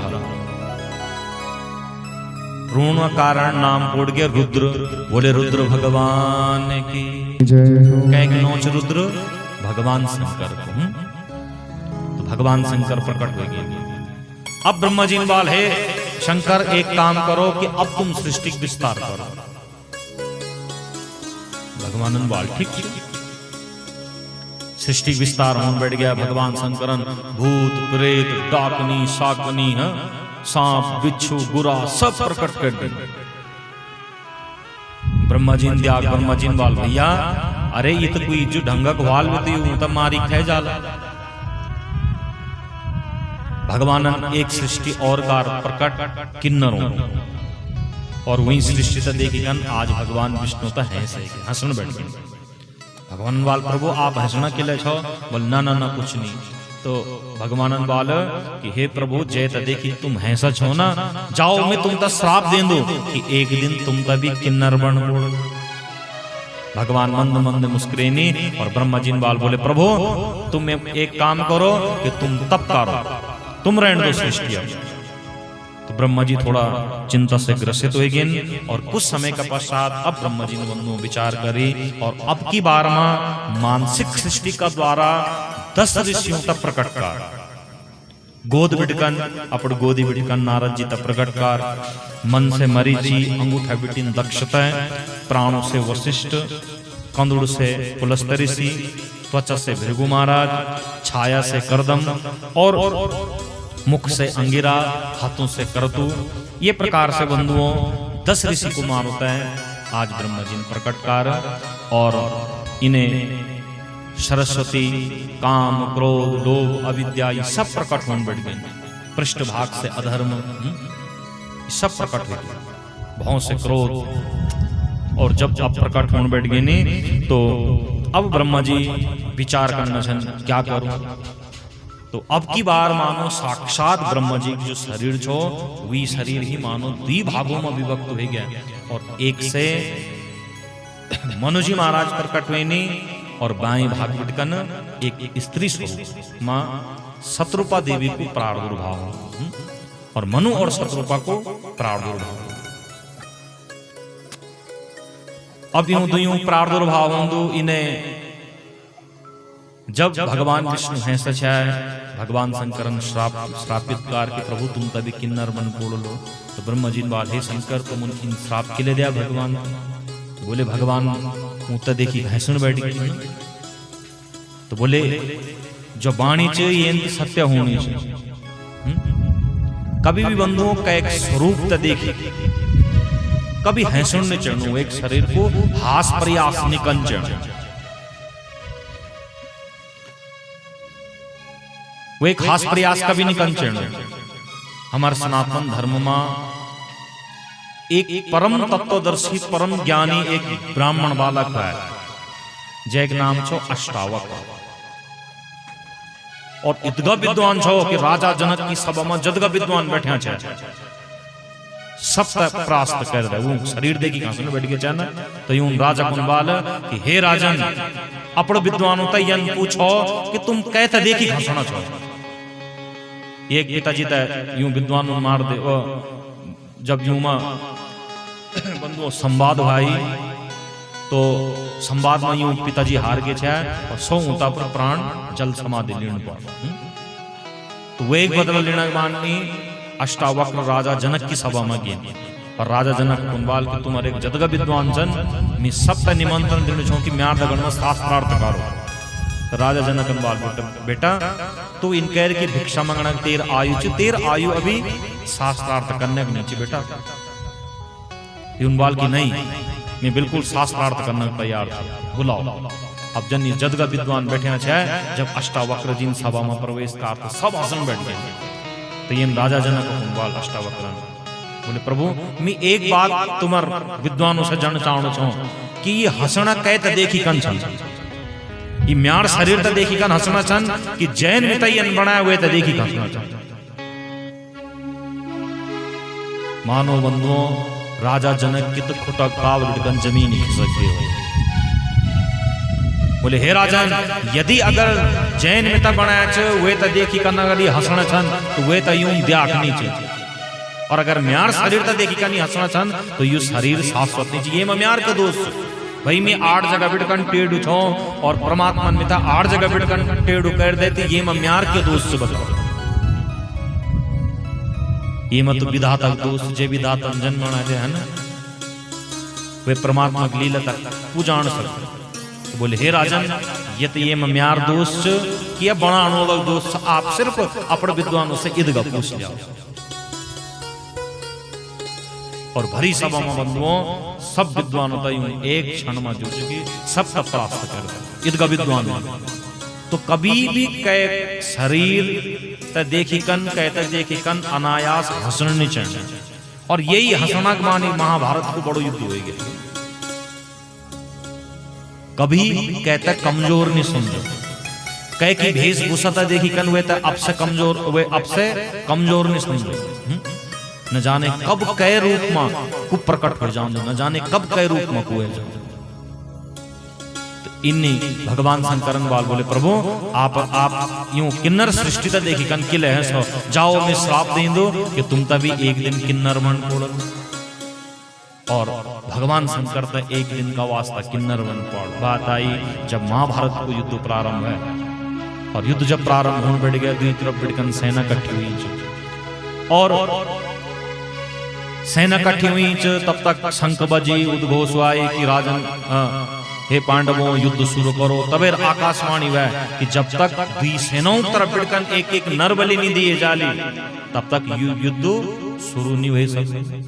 ऋण कारण नाम पोड़ गया रुद्र। बोले रुद्र भगवान की कह नोच रुद्र भगवान शंकर को। तो भगवान शंकर प्रकट हो गए। अब ब्रह्मा जी बाल है शंकर एक काम करो कि अब तुम सृष्टि विस्तार करो। भगवान बाल ठीक सृष्टि विस्तार होने बैठ गया। भगवान शंकरन भूत प्रेत डाकनी शाकनी है सांप बिच्छू गुरा सब प्रकट कर दे। ब्रह्मा जी ने त्याग ब्रह्मा जी वाल भैया अरे ये तो कोई जो ढंगक वाल में तो मारी खे जाला। भगवान एक सृष्टि और कार प्रकट किन्नरों और वही सृष्टि से देखिए आज भगवान विष्णु तो है सही हंसन बैठ गए। भगवान वाल प्रभु आप हंसना के लिए छो बोल ना ना ना कुछ नहीं। तो तो भगवान बाल कि हे प्रभु जय त देखी तुम हैं सच हो ना, जाओ मैं तुम तक श्राप दे दू कि एक दिन तुम तभी किन्नर बन। भगवान मंद मंद मुस्कुरेनी और ब्रह्मा जी बाल बोले प्रभु तुम एक काम करो कि तुम तप करो, तुम रहने दो सृष्टि। तो ब्रह्मा जी थोड़ा चिंता से ग्रसित हुए गए और कुछ समय का पश्चात अब ब्रह्मा जी ने बंधु विचार करी और अब की बार मानसिक सृष्टि का द्वारा 10 ऋषियों तक प्रकट कर गोद बिटकन अपड़ गोदी बिटकन नारद जी तक प्रकट कर, मन से मरीचि, अंगूठा बिटिन दक्षता, प्राणों से वशिष्ठ, कंदुड़ से पुलस्त्य ऋषि, त्वचा से भृगु महाराज, छाया से करदम और मुख से अंगिरा, हाथों से करतु। ये प्रकार से बंधुओं 10 ऋषि कुमार होता है आज ब्रह्मा जी ने प्रकट कर और इन्हें सरस्वती, काम, क्रोध, लोभ, अविद्या ये सब प्रकट होने बैठ गए। पृष्ठ भाग से अधर्म सब प्रकट हो गए, भाव से क्रोध। और जब अब प्रकट होने बैठ गए नहीं तो अब ब्रह्मा जी विचार करना चाहिए क्या करूं। तो अब की बार मानो साक्षात ब्रह्मा जी जो शरीर छो वही शरीर ही मानो 2 भागों में विभक्त हो गया और एक से मनुजी महाराज प्रकट हुए नहीं और बाएं भाग बिटकन एक स्त्री स्वरूप मां शत्रुपा देवी को प्रादुर्भाव और मनु और शत्रुपा को प्रादुर्भाव। अब यूं दुयों प्रादुर्भाव होंदो इन्हें जब भगवान विष्णु हैं सचाए भगवान शंकरन श्रापित कार के प्रभु तुम तभी किन्नर बन बोल लो। तो ब्रह्मा जी बाल हे शंकर तुम इन श्राप के लिए दिया भगवान। बोले भगवान ऊँता देखी भैंसुन बैठ गई। तो बोले जो वाणी च ये सत्य होनी चाहिए। कभी भी बंधुओं का एक स्वरूप त देखी कभी हैसुन ने चढ़ू एक शरीर को हास प्रयास निकंचन वो एक हास प्रयास का भी निकंचन। हमारे सनातन धर्म में एक परम तत्वदर्शी परम ज्ञानी एक ब्राह्मण बालक है जैक नाम छो अष्टावक और इतगा विद्वान छो कि राजा जनक की सभा में जदगा विद्वान बैठे छे सब प्रास्त कर दे वो शरीर देखी कहां सुन बैठ के जाना। तो यूं राजा कुंबाल कि हे राजन अपड़ विद्वान होता यन पूछो कि तुम कहते देखी कहां सुना छो। एक पिताजी त यूं विद्वान मार दे जब यूं में बंधुओं संवाद भाई तो संवाद में यूं पिताजी हार गए छे और 100 ऊंता पर प्राण जल समाधि लीन पर। तो वो एक बदल लेना माननी अष्टावक्र राजा जनक की सभा में गए और राजा जनक कुंबाल के तुम्हारे एक जदगा विद्वान जन मैं सब निमंत्रण देने छो कि म्यार दगन में शास्त्रार्थ करो। तो राजा जनक कुंबाल बेटा तू इनकर की भिक्षा मांगना तेर आयु तेर आयु अभी शास्त्रार्थ करने को नीचे बेटा। युनबाल की नहीं मैं बिल्कुल शास्त्रार्थ करने को तैयार था बुलाओ। अब जन जदगा विद्वान बैठे हैं जब अष्टावक्र जी सभा में प्रवेश कर सब आसन बैठ गए। तो ये राजा जनक कुंबाल अष्टावक्र बोले प्रभु मैं एक बात तुम्हार विद्वानों से जानना चाहना चाहूं कि ये हंसना कहते देखी कन छन ये म्यार शरीर त देखी कन हंसना छन कि जैन मितयन बनाए हुए त देखी कन हंसना छन। मानो बंधुओं राजा जनक की तो खुटा कावड़ गन जमीन खिसक गई। बोले हे राजन यदि अगर जैन में तक बनाया छ वे त देखी कन अगर ये हंसना छन तो वे त यूं देखनी चाहिए और अगर म्यार शरीर त देखी कन हंसना छन तो यू शरीर शाश्वत नहीं चाहिए। म्यार का दोस्त भाई मैं 8 जगह बिटकन टेढ़ छो और परमात्मा में था 8 जगह बिटकन टेढ़ कर देती ये म्यार के दोस्त बताओ। ये मत विधाता दोस्त जे विधाता जन्म है ना वे परमात्मा की लीला तक पूजा सकते। तो बोले हे राजन ये तो ये म्यार दोस्त किया बनाने वाला दोस्त आप सिर्फ अपने विद्वानों से ईदगा पूछ लिया। और भरी सभा में बंधुओं सब विद्वान होता यूं एक क्षण में जुट चुकी सब तक प्राप्त कर ईदगा विद्वान। तो कभी भी कह शरीर त देखी कन कहते देखी कन अनायास हंसना नहीं चाहिए और यही हंसना मानी महाभारत को बड़ो युद्ध हो गया। कभी कहता कमजोर नहीं समझो कह की वेशभूषा देखी कन वे अब से कमजोर, वे अब से कमजोर नहीं समझो। न जाने कब कै रूप में कु प्रकट हो जाओ, न जाने कब कै रूप में कुए जाओ। तो इन्हीं भगवान शंकरन वाल बोले प्रभु आप यूं किन्नर सृष्टि तो देखी कन किले हैं सो जाओ मैं श्राप दे दो कि तुम तभी एक दिन किन्नर बन पड़ो। और भगवान शंकर तो एक दिन का वास्ता किन्नर बन पड़। बात आई जब महाभारत को युद्ध प्रारंभ है, और युद्ध जब प्रारंभ होने बैठ गया, दूसरी तरफ बिड़कन सेना इकट्ठी हुई और सेना इकट्ठी हुई तब तक शंख बजी, उद्घोष हुआ कि राजन हे पांडवों युद्ध शुरू करो। तबेर आकाशवाणी हुआ कि जब तक दुई सेनाओं तरफ बिड़कन एक एक नरबलि नहीं दिए जाली तब तक युद्ध शुरू नहीं हुए सकते।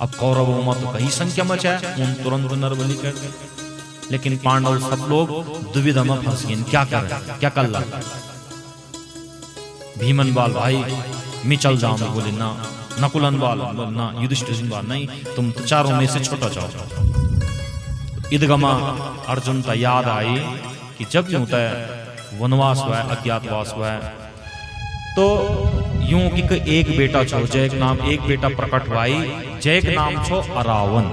अब कौरवों में तो कई संख्या में है, तुरंत नरबलि कर दे। लेकिन पांडव सब लोग दुविधा में फंस गए, क्या कर क्या कर ला। भीमन बाल भाई मैं चल जाऊं, बोले ना। नकुलन बाल ना, युधिष्ठिर बाल नहीं, तुम तो चारों में से छोटा जाओ। ईदगमा अर्जुन का याद आई कि जब यूं तय वनवास हुआ, अज्ञातवास हुआ, तो यूं कि एक बेटा छो जय नाम, एक बेटा प्रकट हुआ, जय नाम छो अरावन।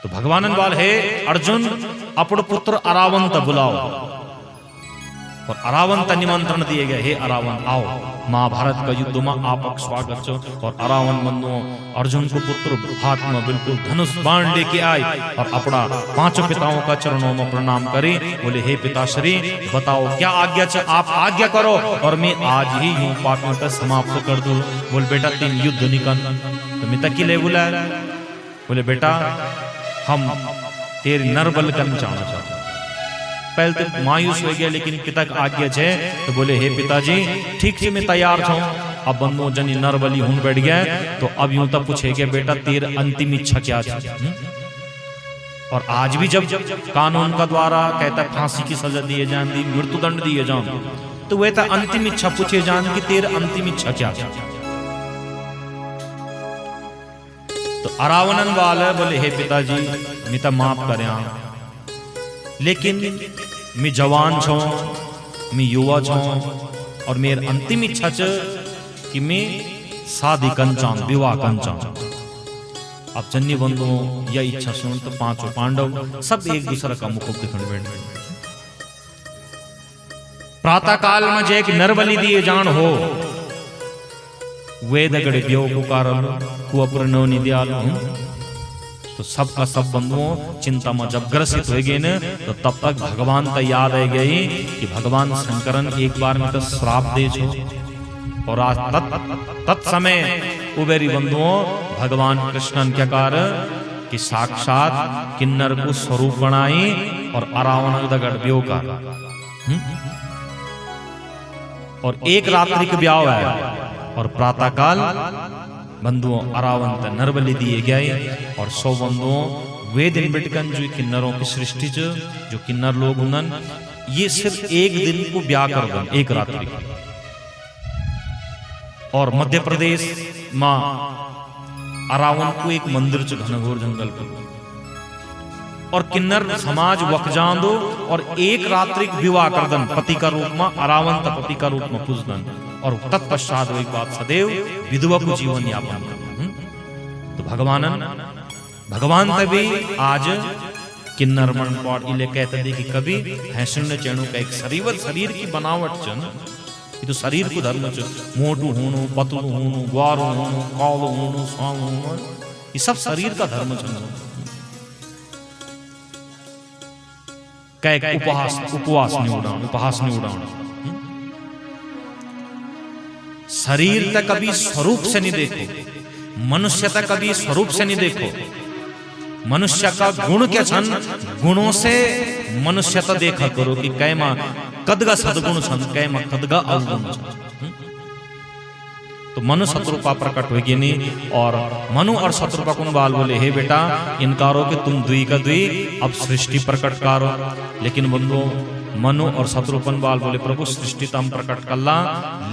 तो भगवानन बाल है अर्जुन अपने पुत्र अरावन तक बुलाओ, और अरावन तक निमंत्रण दिए गए, हे अरावन आओ महाभारत का युद्ध में आपक स्वागत छो। और अरावन बंधु अर्जुन को पुत्र हाथ में बिल्कुल धनुष बाण लेके आए और अपना पांचों पिताओं का चरणों में प्रणाम करे। बोले हे पिताश्री बताओ क्या आज्ञा छ, आप आज्ञा करो और मैं आज ही यूं पापों को समाप्त कर दूं। बोल बेटा तीन युद्ध निकल, तो मैं तक ले बुलाया। बोले बेटा हम तेरी नरबल करना चाहना चाहते। पहले तो मायूस हो गया, लेकिन पिता का आज्ञा है तो बोले हे पिताजी ठीक से मैं तैयार हूं। अब बंधु जनी नरबली हूं बैठ गया, तो अब यूं तब पूछे गया बेटा तेरी अंतिम इच्छा क्या है। और आज भी जब कानून का द्वारा कहता फांसी की सजा दिए जान दी, मृत्यु दंड दिए जाओ, तो वह था अंतिम इच्छा पूछे जान की तेरी अंतिम इच्छा क्या है। तो अरावनन वाले बोले हे पिताजी मैं तो माफ करे, लेकिन मैं जवान छो, मैं युवा छो, और मेरी अंतिम इच्छा छ कि मैं शादी कंचा, विवाह कंचा। अब जन्य बंधुओं यह इच्छा सुन तो पांचों पांडव सब एक दूसरे का मुख दिखने बैठ गए। प्रातः काल में जे एक नरबलि दिए जान हो, वेद गड़े ब्यो पुकार कुअपुर नो निदयाल। तो सबका सब बंधुओं चिंता में जब ग्रसित हो गए न, तो तब तक भगवान का याद आ गई कि भगवान शंकरन एक बार में तो श्राप दे छो। और आज तत्समय उबेरी बंधुओं भगवान कृष्णन क्या कार कि साक्षात किन्नर को स्वरूप बनाई और अरावण दगड़ ब्यो का। और एक रात्रि के ब्याह है, और प्रातः काल बंधुओं अरावंत नरबलि दिए गए। और 100 बंधुओं वे दिन बिटकन जो किन्नरों की सृष्टि जो किन्नर लोग उन्नन ये सिर्फ एक दिन को ब्याह कर दन, एक रात्रि। और मध्य प्रदेश में अरावन को एक मंदिर च घनघोर जंगल पर, और किन्नर समाज वकजान दो और एक रात्रि विवाह कर दन पति का रूप में, अरावन का पति का रूप में पूजदन। और तत्पश्चात वही बात सदैव विधवा को जीवन यापन। तो भगवान तभी आज किन्नर मन पौड़ इले कहते थे कि कभी हैसुन चेणु का एक शरीर की बनावट चन, ये तो शरीर को धर्म च मोटू होनो, पतलू होनो, ग्वारो होनो, कालो होनो, स्वांग होनो, ये सब शरीर का धर्म चन। कह उपवास नहीं उड़ाना। शरीर तक कभी स्वरूप से नहीं देखो, मनुष्य तक कभी स्वरूप से नहीं देखो। मनुष्य का गुण क्या छन, गुणों से मनुष्यता देखा करो कि कैमा कदगा सदगुण छन, कैमा कदगा अवगुण छन। तो मनु शत्रुपा प्रकट होगी नहीं, और मनु और शत्रुपा कुन बाल बोले हे बेटा इनकारो कि तुम दुई का दुई अब सृष्टि प्रकट करो। लेकिन बंधु मनु और शत्रुपन बाल बोले प्रभु सृष्टि तो हम प्रकट कर ला,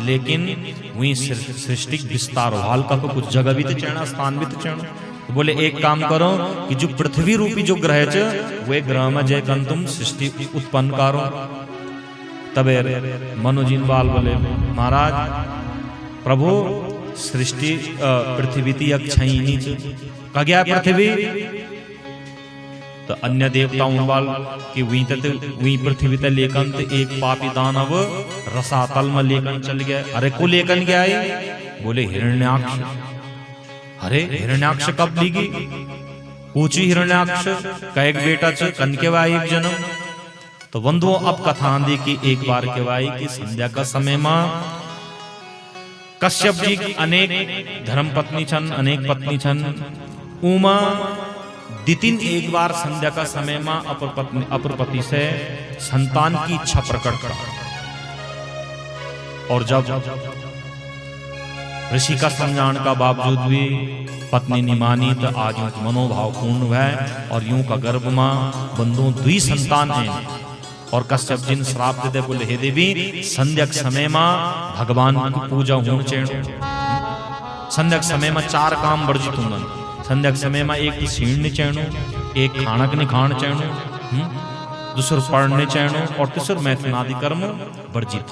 लेकिन वही सृष्टि विस्तार हाल का कुछ जगह भी तो चढ़ना, स्थान भी तो चढ़ना। तो बोले एक काम करो कि जो पृथ्वी रूपी जो ग्रह वे ग्रह में जय कन तुम सृष्टि उत्पन्न करो। तबे मनोजिनवाल बोले महाराज प्रभु सृष्टि पृथ्वी ती अक्षयी नीच का गया पृथ्वी तो अन्य देवताओं वाल कि वही पृथ्वी ते लेकन ते एक पापी दानव रसातल में लेकन चल गया। अरे को लेकन गया है? बोले हिरण्याक्ष। अरे हिरण्याक्ष कब लीगी? पूछी हिरण्याक्ष का एक बेटा च कन के वाई एक जन्म। तो बंधुओं अब कथा दी कि एक बार के वाई की संध्या का समय में कश्यप जी की अनेक धर्मपत्नी छन, अनेक पत्नी छन। उमा दितिन एक बार संध्या का समय में अपर पति से संतान की इच्छा प्रकट कर, और जब ऋषि का समझाने का बावजूद भी पत्नी ने मानी तो आज यूं मनोभाव पूर्ण है और यूं का गर्भ में बंधु द्वि संतान है। और कश्यप जी ने श्राप देते बोले हे देवी संध्या के समय में भगवान की पूजा होनी चाहिए। संध्या के समय में 4 काम वर्जित होंगे। संध्या के समय में एक सीढ़ने चैनो, एक खानक नहीं खान चैनो, दूसर पढ़ने चैनो और तीसर मैथुनादि कर्म वर्जित।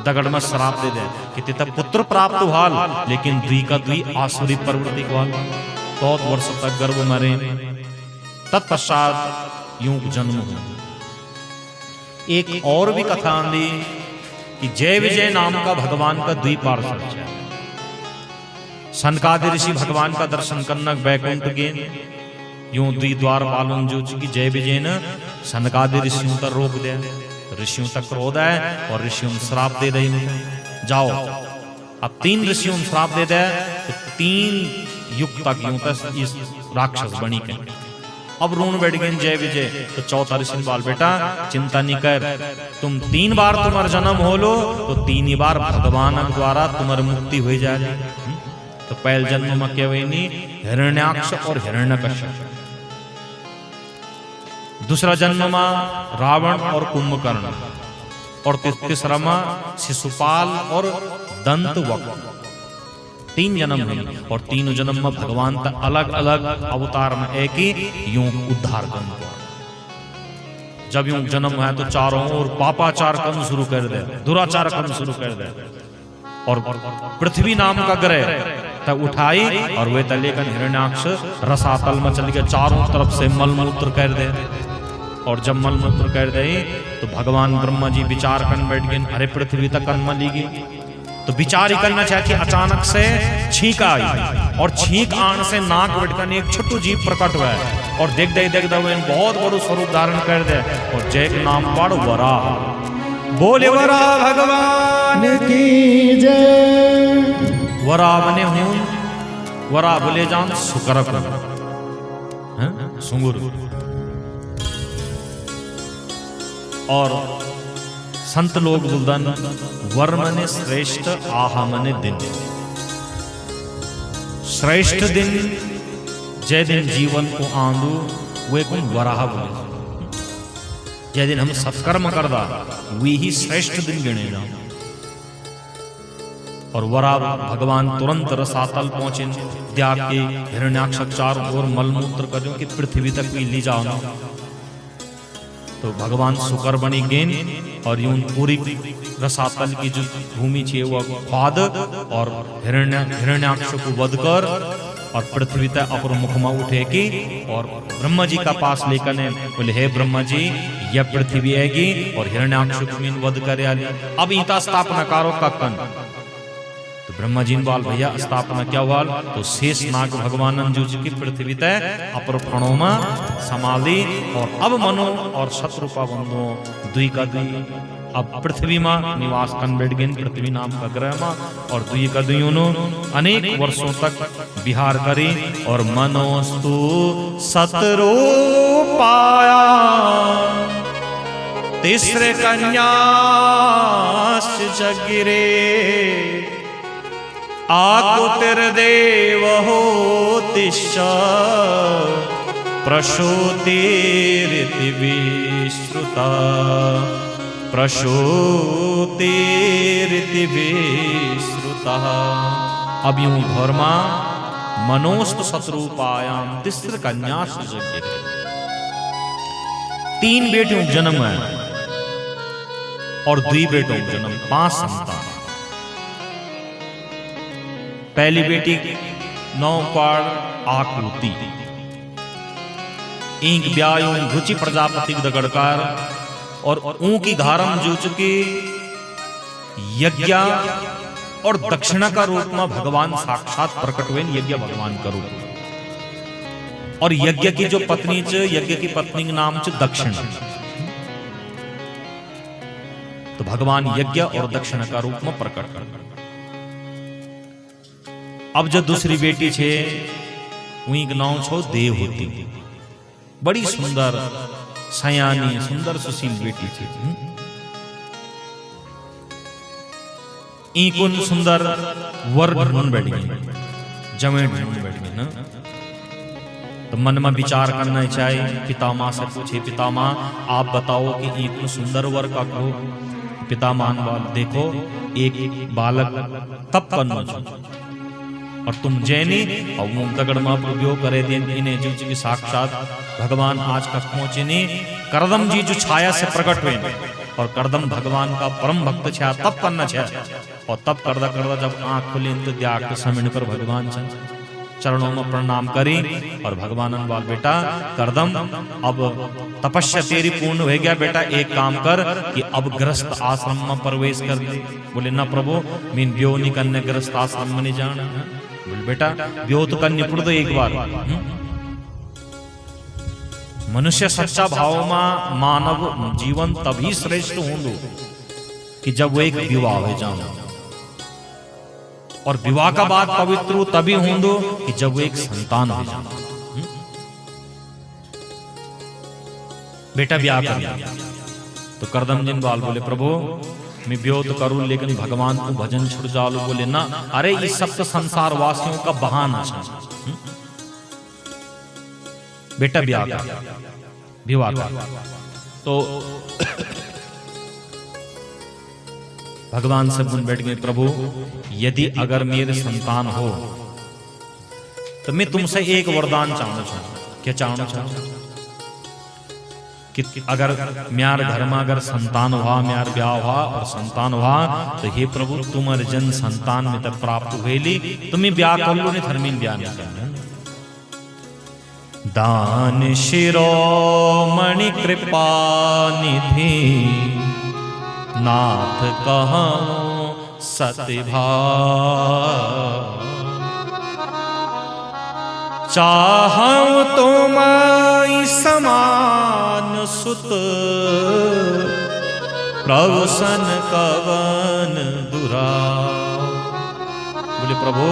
दगड़ में श्राप दे दे कि तेता पुत्र प्राप्त हुआ लेकिन द्वि का द्वि आसुरी प्रवृत्ति हुआ। 100 वर्ष तक गर्भ मरे, तत्पश्चात यूं जन्म हुआ। एक और भी कथा दी कि जय विजय नाम का भगवान का द्विपार्षद है। सनकादि ऋषि भगवान का दर्शन करना बैकुंठ गए, यूं द्वार पालन जो की जय विजय न सनकादि ऋषियों तक रोक दे। ऋषियों तक क्रोध है और ऋषियों ने श्राप दे दे जाओ। अब 3 ऋषियों ने श्राप दे दे तो 3 युग तक यूं तक इस राक्षस बनी के। अब रून बैठ गए जय विजय तो चौथा ऋषि बाल बेटा चिंता नहीं कर, तुम 3 बार तुम्हारा जन्म हो लो तो 3 ही बार भगवान द्वारा तुम्हारी मुक्ति हो जाए। तो पहले जन्म में क्या हुई हिरण्याक्ष और हिरण्यकश्यप, दूसरा जन्म में रावण और कुंभकर्ण, और तीसरा में शिशुपाल और दंतवक्र। 3 जन्म हुई और 3 जन्म में भगवान का अलग अलग अवतार में एक ही यूं उद्धार कर। जब यूं जन्म है तो चारों ओर पापाचार कर्म शुरू कर दे, दुराचार कर्म शुरू कर दे, और पृथ्वी नाम का ग्रह तब उठाई और वे तलेकन हिरण्याक्ष रसातल में चल गया। चारों तरफ से मलमूत्र कर दे, और जब मलमूत्र कर दे तो भगवान ब्रह्मा जी विचार कर बैठ गए, अरे पृथ्वी तक कन मलीगी। तो विचार ही करना चाहिए कि अचानक से छींक आई, और छींक आने से नाक बैठकर एक छोटू जीव प्रकट हुआ है, और देख दे बहुत बड़ो स्वरूप धारण कर दे, और जय के नाम पढ़ वरा। बोले वरा भगवान की जय। वरा बने हूं, वरा बोले जान सुकरक सुंगुर। और संत लोग बुलदन वर मने श्रेष्ठ, आहा मने दिन। श्रेष्ठ दिन जय दिन जीवन को आंदू वे को वराह बोले। जय दिन हम सत्कर्म करदा वे ही श्रेष्ठ दिन गिने जा। और वरा भगवान तुरंत रसातल पहुंचे, त्याग के हिरण्याक्ष चारों ओर मलमूत्र कर कि पृथ्वी तक भी ली जाओ। तो भगवान शुकर बनी गेन और यूं पूरी रसातल की जो भूमि थी वो खाद और हिरण्याक्ष को वध कर और पृथ्वी तक अपर मुख में उठे की और ब्रह्मा जी का पास लेकर बोले हे ब्रह्मा जी यह पृथ्वी आएगी और हिरण्याक्ष को वध कर। अब ईता स्थापना कारो कक्कन। तो ब्रह्मा जी ने बोल भैया स्थापना क्या हुआ? तो शेष नाग भगवान जी की पृथ्वी तय अपर फणों में समाधि और अब मनो और शत्रुपा बंधुओं द्वि का द्वि अब पृथ्वी में निवास कर बैठ गए पृथ्वी नाम का ग्रह में और द्वि का द्वियों अनेक वर्षों तक विहार करी और मनोस्तु सतरो पाया तीसरे कन्या जगिरे आको तेरे देव हो तिश्चा प्रसूतिरिति विश्रुता प्रसूतिरिति विश्रुता। अब यूं धर्मा मनोस्त शत्रुपायाम तिस्र कन्यास जगिरे। 3 बेटियों जन्म है और द्वि बेटों को जन्म, 5 संतान। पहली बेटी नौपाड़ आकृति, इंक ब्यायु रुचि प्रजापति दगड़कार और ऊं की धारम जो चुके यज्ञ और दक्षिणा का रूप में भगवान साक्षात प्रकट हुए, यज्ञ भगवान का रूप। और यज्ञ की जो पत्नी यज्ञ की पत्नी का नाम दक्षिणा, तो भगवान यज्ञ और दक्षिणा का रूप में प्रकट कर। अब जो दूसरी बेटी छे वही का नाम छो देवहूति, बड़ी सुंदर सयानी सुंदर सुशील बेटी छे। इकुन सुंदर वर ढूंढ बैठ गई, जमे ढूंढ बैठ गई ना। तो मन में विचार करना चाहिए, पितामह से पूछे, पितामह आप बताओ कि इकुन सुंदर वर का कहो। पितामह देखो एक बालक तप करना और तुम जैनी और मुंह तगड़ में उपयोग करे दिन इन्हें जो कि साक्षात भगवान आज तक पहुंचे ने करदम जी जो छाया से प्रकट हुए और करदम भगवान का परम भक्त छा तप करना छा। और तब करदा करदा जब आंख खुली तो त्याग के समय पर भगवान चरणों में प्रणाम करी और भगवान बाल बेटा करदम अब तपस्या तेरी पूर्ण हो गया बेटा, एक काम कर कि अब गृहस्थ आश्रम में प्रवेश कर दे। बोले ना प्रभु मीन ब्यो नहीं करने गृहस्थ आश्रम में नहीं जाना। बोले बेटा ब्यो तो करनी पड़ दो एक बार। मनुष्य सच्चा भाव में मानव जीवन तभी श्रेष्ठ होंगे कि जब वो एक विवाह हो जाओ, और विवाह का बाद पवित्र तभी होंगे कि जब वो एक संतान हो जाए। बेटा ब्याह कर। तो करदम जिन बाल बोले प्रभु मैं ब्योह तो करूं लेकिन भगवान को भजन छुड़ जालो। बोले ना अरे ये सब तो संसार वासियों का बहाना है। बेटा ब्याह कर, विवाह कर। तो भगवान से बोल बैठ गए प्रभु यदि अगर मेरे संतान हो तो मैं तुमसे एक वरदान चाहना चाहूँ। क्या चाहना चाहूँ कि अगर म्यार घर में अगर संतान हुआ, म्यार ब्याह हुआ और संतान हुआ तो हे प्रभु तुम्हारे जन संतान में तक प्राप्त हुएली, तुम्हें ब्याह कर लो, नहीं धर्मीन ब्याह नहीं करना। दान शिरोमणि कृपा निधि नाथ कहाँ सतभाव, चाहूं तुम समान सुत प्रवसन कवन दुराव। बोले प्रभु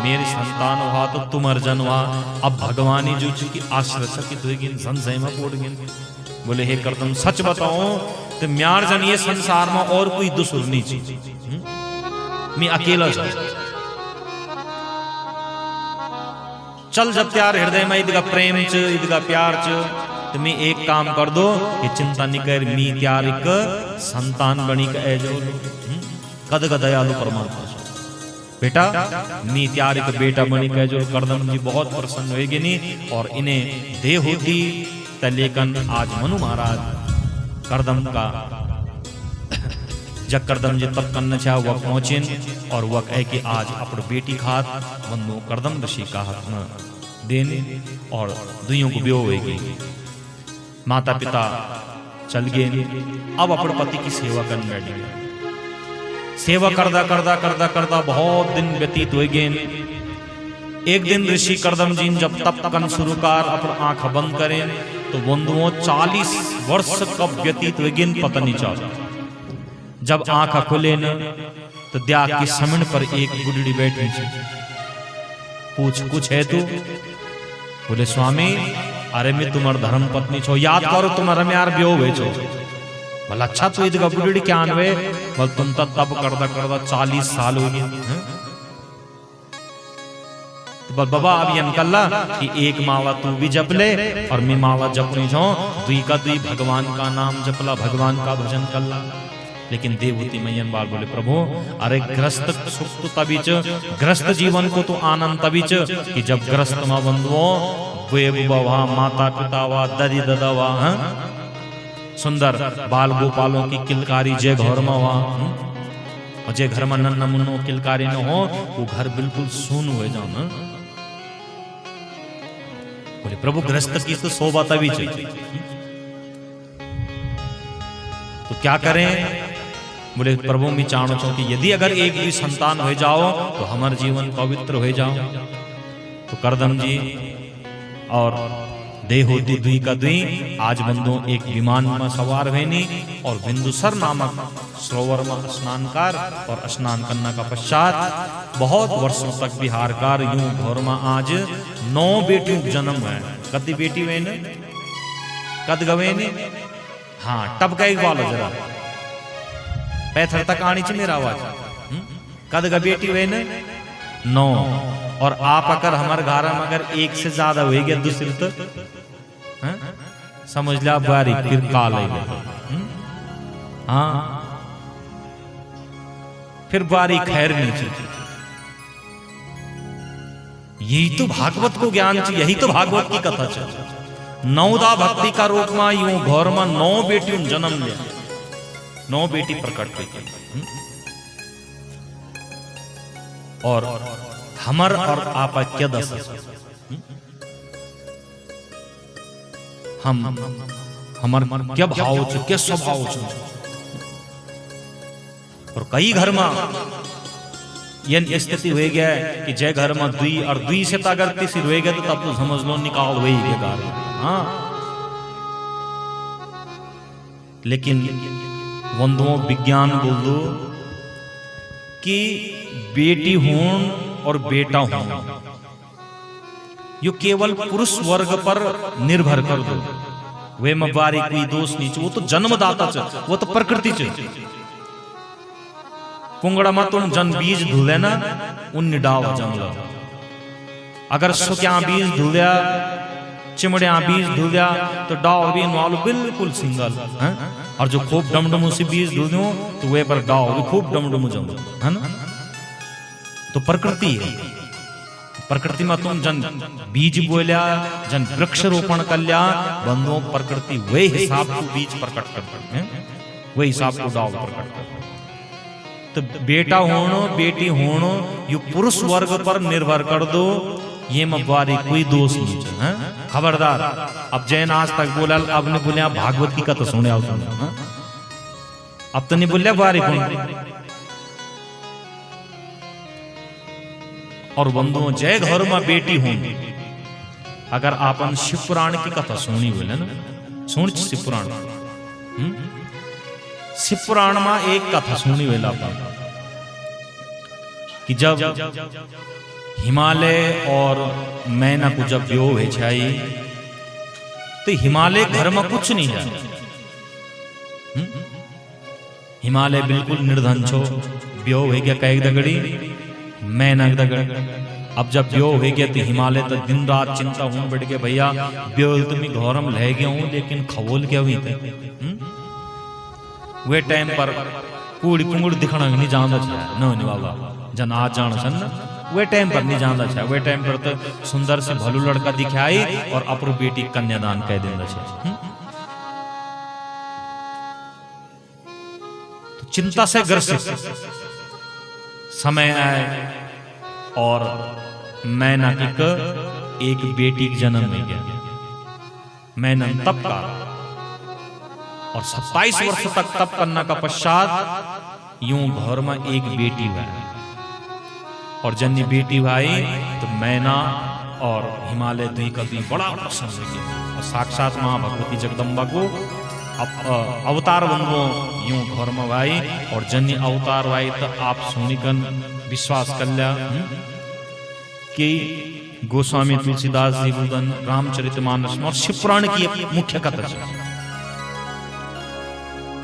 मेरी संतान हुआ तो तुम अर्जन हुआ, अब भगवानी जो चुकी आश्रय सकित होगी संशय में पोड़ गए। बोले हे करदम सच बताओ तो म्यार जन ये संसार में और कोई दुसुर नहीं चाहिए, मैं अकेला चल जब त्यार हृदय में इदका प्रेम च इदका प्यार च तो मैं एक काम कर दो कि चिंता नहीं कर, मी त्यार एक संतान बनी का जो कद का दयालु परमात्मा बेटा मी त्यार एक बेटा बनी का जो। करदम जी बहुत प्रसन्न होगी नहीं और इन्हें देवहूति लेकिन आज मनु महाराज करदम का जब करदम जी तप करना चाहे वह पहुंचे और वह कहे कि आज अपने बेटी खात मनु करदम ऋषि का हाथ में देने और दुइयों को ब्योह होगी। माता पिता चल गए, अब अपने पति की सेवा करने बैठ गए। सेवा करदा करदा करदा करदा बहुत दिन व्यतीत हो गए। एक दिन ऋषि करदम जी जब तप करना शुरू कर अपनी आंख बंद करें तो बंधुओं 40 वर्ष कब व्यतीत हो गए पता नहीं चला। जब आंख खुले न तो द्या के समण पर एक बुढ़ी बैठी पूछ कुछ है तू। बोले स्वामी अरे मैं तुम्हार धर्म पत्नी छो, याद करो तुम्हारा में यार ब्योह हुए छो। बोला अच्छा तो इधर बुढ़ी क्या आनवे। बोल तुम तब करदा करदा 40 साल हो गए। तो बाबा अब ये निकला कि एक मावा तू भी जप ले और मैं मावा जपनी छो, दुई का दुई भगवान का नाम जपला, भगवान का भजन करला। लेकिन देवहूति मैयन बाल बोले प्रभु अरे ग्रस्त सुख तो तभी ग्रस्त जीवन को तो आनंद तभी कि जब ग्रस्त मां बंधुओं वे बुआ माता पिता वा ददी ददा वा सुंदर बाल गोपालों की किलकारी जय घर में हुआ, और जे घर में नन्ना मुन्नो किलकारी न हो वो घर बिल्कुल सुन हो जाओ ना। बोले प्रभु गृहस्थ की तो शोभा तभी चाहिए, तो क्या करें? बोले प्रभु मैं चाहना चाहूँ कि यदि अगर एक भी संतान हो जाओ तो हमारे जीवन पवित्र हो जाओ। तो करदम जी और देहो दुई का दुई आज बंदो एक विमान में सवार हुए और बिंदुसर नामक सरोवर में स्नान कर और स्नान करने का पश्चात बहुत वर्षों तक बिहार कर यूं घर में आज 9 बेटियों का जन्म है। कदी बेटी हुए ने कद गवे ने, हाँ टप का एक बाल जरा पैथर तक आनी चाहिए मेरा आवाज। कद ग बेटी हुए ने 9, और आप अगर हमारे घर में अगर एक से ज्यादा हो गया दूसरी तो समझ लिया बारी फिर काल हाँ फिर बारी खैर नहीं चाहिए। यही तो भागवत को ज्ञान चाहिए, यही तो भागवत की कथा चाहिए। 9दा भक्ति का रूप में यूं घर में 9 बेटियों जन्म लिया, 9 बेटी प्रकट हुई। और हमर और आप क्या दस हम हमर क्या भाव छ, क्या स्वभाव छ। और कई घर में ये स्थिति हो गया है कि जय घर में 2 और 2 से अगर तीसरी हो गया तो तब तो समझ लो निकाल वही के घर। हाँ लेकिन वंदुओं विज्ञान बोल दो कि बेटी होन और बेटा होना यो केवल पुरुष वर्ग पर निर्भर कर दो, वे में बारी कोई दोष नहीं, वो तो जन्मदाता च, वो तो प्रकृति च। कुंगड़ा में तुम जन बीज धुले ना उन डाव जमला, अगर सुक्या बीज धुलिया चिमड़िया बीज धुलिया तो डाव भी इन्वॉल्व बिल्कुल सिंगल है। और जो खूब डमडमू से बीज धुलियो तो वे पर डाव भी खूब डमडमू जम है ना। तो प्रकृति है, प्रकृति में तुम जन बीज बोलिया जन वृक्ष रोपण कर लिया बंदो प्रकृति वही हिसाब को बीज प्रकट करते हैं, वही हिसाब को डाव प्रकट करते। तो बेटा होनो बेटी होनो यू पुरुष वर्ग पर निर्भर कर दो, ये मबारी कोई दोष नहीं है। खबरदार अब जैन आज तक बोला, अब ने बोलिया भागवत की कथा सुने अब तो नहीं बोलिया बारी कौन। और बंधुओं जय घर में बेटी हो, अगर आपन शिव पुराण की कथा सुनी बोले ना, सुन शिव पुराण, शिव पुराण में एक कथा सुनी वेला कि जब हिमालय और मैना को जब ब्यो है छाई तो हिमालय घर में कुछ नहीं है, हिमालय बिल्कुल निर्धन छो, ब्यो है क्या कई दगड़ी मैना दगड़। अब जब ब्यो हो गया तो हिमालय तो दिन रात चिंता हूं बैठ गया भैया ब्यो तो मैं घोरम ले गया हूं लेकिन खवोल क्या हुई थे। वे टाइम पर कूड़ी पुंगुड़ दिखना नहीं जानता चाहे न बाबा जन आज जान सन वे टाइम पर नहीं जानता चाहे, वे टाइम पर तो सुंदर से भलू लड़का दिखाई और अपर बेटी कन्यादान कह देना चाहिए। तो चिंता से ग्रसित समय आए और मैना की एक बेटी का जन्म हो गया। मैना तप का और 27 वर्ष तक तप करने का पश्चात यूं घर में एक बेटी हुआ और जन्नी बेटी भाई तो मैना और हिमालय द्वी का भी बड़ा प्रसन्न हो गया और साक्षात मां भगवती जगदम्बा को अवतार बनो यूं घर में भाई और जन्नी अवतार भाई तो आप सुनिकन विश्वास कर लिया कि गोस्वामी तुलसीदास जी बुदन रामचरितमानस और शिव पुराण की मुख्य कथा है।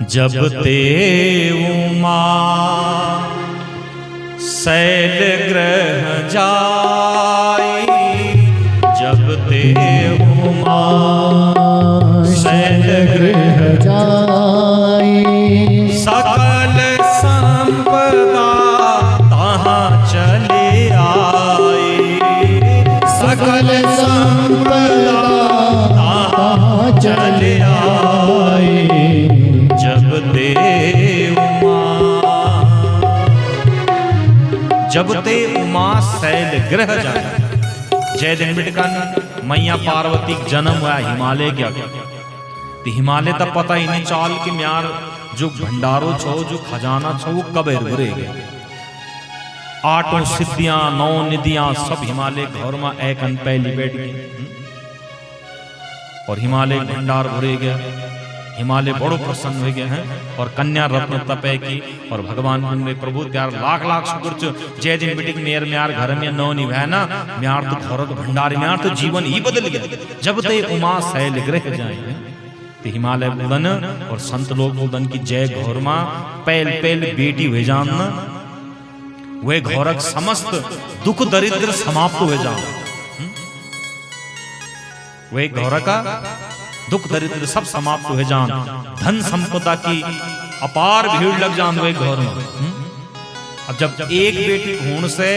जब ते उमा शैल ग्रह जाई, जब ते उमा शैल ग्रह जाई, सकल संपदा तहाँ चले आई, सकल संपदा तहाँ चले आई। जब ते उमा शैल ग्रह जाए। जय दिन बिटकन मैया पार्वती जन्म हुआ हिमालय गया। तो हिमालय तक पता ही नहीं चाल कि म्यार जो भंडारो छो जो खजाना छो वो कब भरे गए। आठों सिद्धियां 9 निधियां सब हिमालय घर में एक अन पहली बैठ गई और हिमालय भंडार भरे गया। हिमालय बड़ो प्रसन्न हो गया है और कन्या रत्न तपे की और भगवान ने प्रभु त्यार लाख लाख शुक्र जय दिन बिटिक मेयर म्यार घर में नौ निभाया ना म्यार तो घर भंडार म्यार तो जीवन ही बदल गया। जब ते उमा शैल ग्रह जाए तो हिमालय बुदन और संत लोग बुदन की जय घोरमा पहल पहल बेटी हुए जान वे घोरक समस्त दुख दरिद्र समाप्त हुए जान। वे घोर का दुख दरिद्र सब समाप्त हुए जान। धन संपदा की अपार भीड़ लग जान वे घोर में। अब जब एक बेटी होने से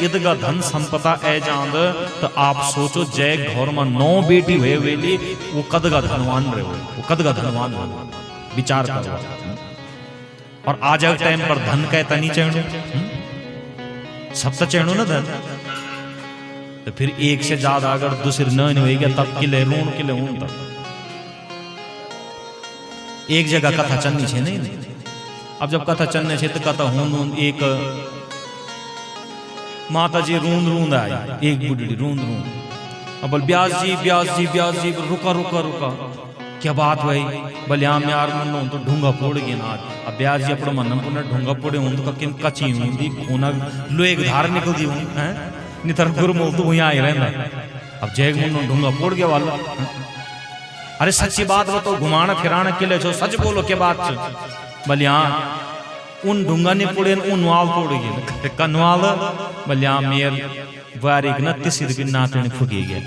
इदगा धन संपदा ए जान तो आप सोचो जय घोर में 9 बेटी हुए वेली वो कदगा धनवान रहे वो कदगा धनवान रहे विचार करो। और आज टाइम पर धन का तनी चढ़ो सब तो चढ़ो ना धन तो फिर एक से ज्यादा अगर दूसरी न हो गया तब किले ऋण किले ऊन तब एक जगह कथा चलनी छे नहीं। अब जब कथा चलने छे तो कथा हूं एक माता जी रूंद रूंद आई एक बुढ़ी रूंद रूंद अब बोल ब्यास जी रुका रुका रुका क्या बात भाई बोले हम यार मन तो ढूंगा फोड़ गए ना अब ब्यास जी अपने मन पुनः ढूंगा फोड़े हूं तो किन कच्ची हुई खूना लोहे की धार निकल दी हूं है नितर गुरमोल तो वहीं आई रहना। अब जय मुन्नो ढूंगा फोड़ गया वाला अरे सच्ची बात बताओ घुमाना फिराना के लिए जो सच बोलो के बात बोले हाँ उन ढूंगा ने पुड़े उन वाल तोड़ गए कनवाल बोले हाँ मेर बारीक न तिसिर की नातनी फुकी गया।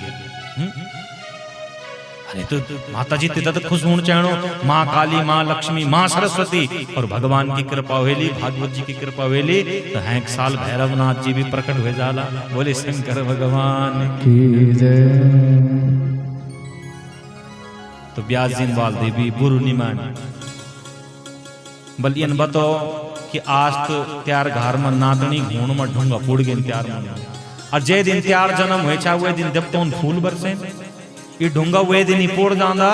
अरे तो माता जी तिता तो खुश होना चाहो माँ काली माँ लक्ष्मी माँ सरस्वती और भगवान की कृपा हुई भागवत जी की कृपा हुई तो है एक साल भैरवनाथ जी भी प्रकट हुए जाला। बोले शंकर भगवान की जय। तो ब्यास जी वाल देवी बुरु निमानी बलियन बताओ कि आज तो त्यार घर में नातनी घूण में ढूंगा फोड़ गए त्यार में और जे दिन त्यार जन्म हुए चाहे वह दिन जब तो फूल बरसे ये ढूंगा वे दिन ही पोड़ जांदा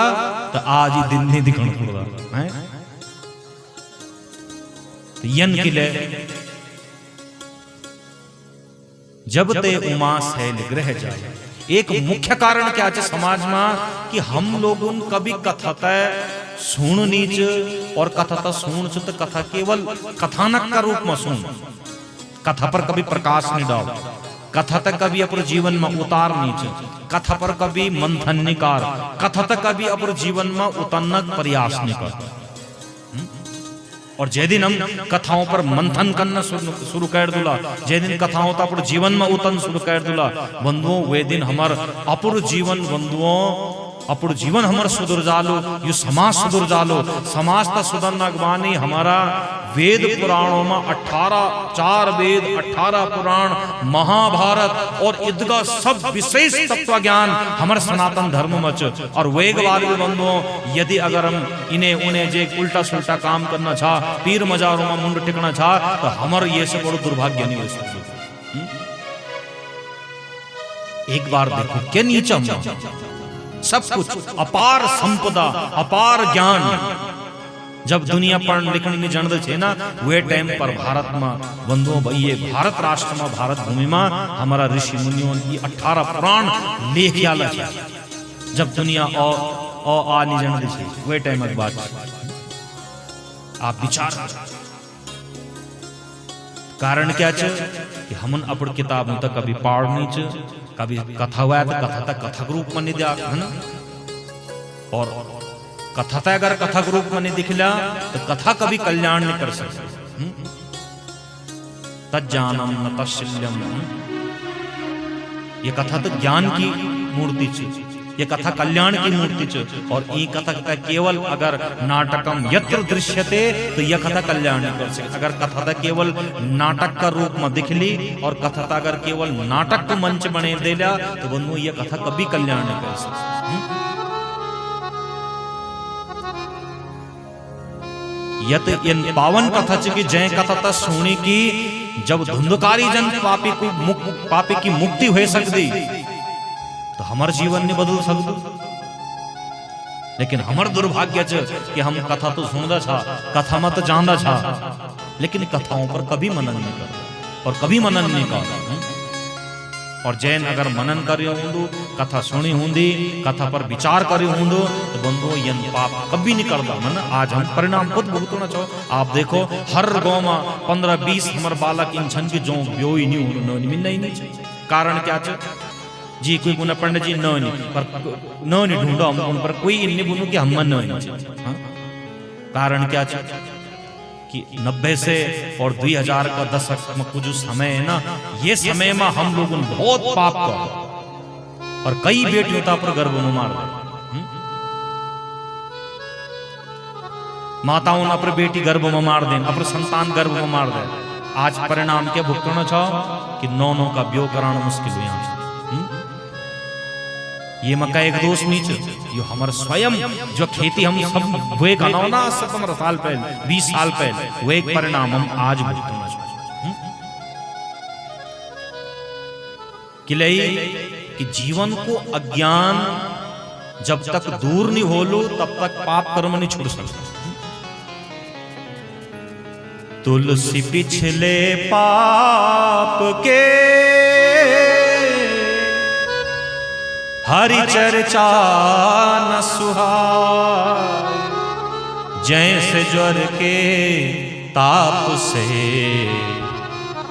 तो आज ही दिन नहीं दिखण पड़दा है। तो यन किले जब ते उमा शैल ग्रह जाए। एक मुख्य कारण क्या है समाज में कि हम लोगों कभी कथा सुन नीच और कथा सुन तो कथा केवल कथानक का रूप में सुन कथा पर कभी प्रकाश नहीं डाल कथा तक कभी अपने जीवन में उतार नीचे कथा पर कभी मंथन निकार कथा तक कभी अपने जीवन में उतरनक प्रयास निकार। और जे दिन हम कथाओं पर मंथन करना शुरू कर दूला जे दिन कथाओं तो अपने जीवन में उतन शुरू कर दूला बंधुओं वे दिन हमार अपुर जीवन बंधुओं अपुर जीवन हमार सुधर जालो यो समाज सुधर जालो समाज का सुधरना बानी हमारा वेद पुराणों में 4 वेद 18 पुराण महाभारत और इदगा सब विशेष तत्व ज्ञान हमारे सनातन धर्म में और वेग वाले बंधुओं यदि अगर हम इन्हें उन्हें जे उल्टा सुल्टा काम करना चाह पीर मजारों में मुंड टिकना चाह तो हमारे ये से बड़ो दुर्भाग्य नहीं हो सकता। एक बार देखो क्या नीचा सब कुछ अपार संपदा अपार ज्ञान जब दुनिया पढ़ लिखने नहीं जानते थे ना वे टाइम पर भारत में बंधुओं भैये भारत राष्ट्र में भारत भूमि में हमारा ऋषि मुनियों की 18 पुराण लेख आला जब दुनिया आ नहीं जानते थे वे टाइम की बात आप विचार कारण क्या च कि हम अपन किताब में तो कभी पढ़ नहीं कभी कथा हुआ तो कथा तक कथा के रूप में नहीं दिया है ना और कथा तक अगर कथा के रूप में नहीं दिखला तो कथा कभी कल्याण नहीं कर सकती। तज्जानम न तत्शल्यम ये कथा तो ज्ञान की मूर्ति थी ये कथा कल्याण की मूर्ति च और ये कथा का केवल अगर नाटकम यत्र दृश्यते तो यह कथा कल्याण नहीं कर सकती। अगर कथा केवल नाटक का रूप में दिख ली और कथा अगर केवल नाटक को मंच बने दे लिया तो बंधु यह कथा कभी कल्याण नहीं कर सकती। यत इन पावन कथा च की जय कथा सुनी की जब धुंधकारी जन पापी की मुक्ति हो सकती तो हमार जीवन नहीं बदल सकते। लेकिन हमर दुर्भाग्य कि हम कथा तो सुनदा छा, कथा मत जानदा छा, लेकिन कथाओं पर कभी मनन नहीं करता और कभी मनन नहीं करता। और जैन अगर मनन करियो हूंदो, कथा सुनी होंदी, कथा पर विचार करियो होंदो तो बंधु यन पाप कभी नहीं करता। मन आज हम परिणाम खुद भुगतना चाहो। आप देखो हर गांव में 15-20 हमर बालक इन छन की जो ब्यो ही नहीं मिलना ही नहीं। कारण क्या च जी कोई गुना पंडित जी नहीं पर नहीं ढूंढो हम उन पर कोई इन नहीं बोलूं कि हम मन नहीं। कारण क्या च कि 90 से और 2000 का दशक में कुछ समय है ना, ये समय में हम लोगों ने बहुत पाप कर और कई बेटियों पर गर्भ में मार दे। माताओं ने अपने बेटी गर्भ में मार दें, अपने संतान गर्भ में मार दे। आज परिणाम के भुगतना चाहो कि 9 का ब्यो कराना मुश्किल हुआ। ये मक्का एक दोष नीच यो हमार स्वयं जो खेती हम सब वे का ना 17 साल पहले 20 साल पहले वो एक परिणाम हम आज भुगतना चाहते कि जीवन को अज्ञान जब तक दूर नहीं हो लो तब तक पाप कर्म नहीं छोड़ सकते। तुलसी पिछले पाप के हरि चर्चा न सुहाए, जैसे ज्वर के ताप से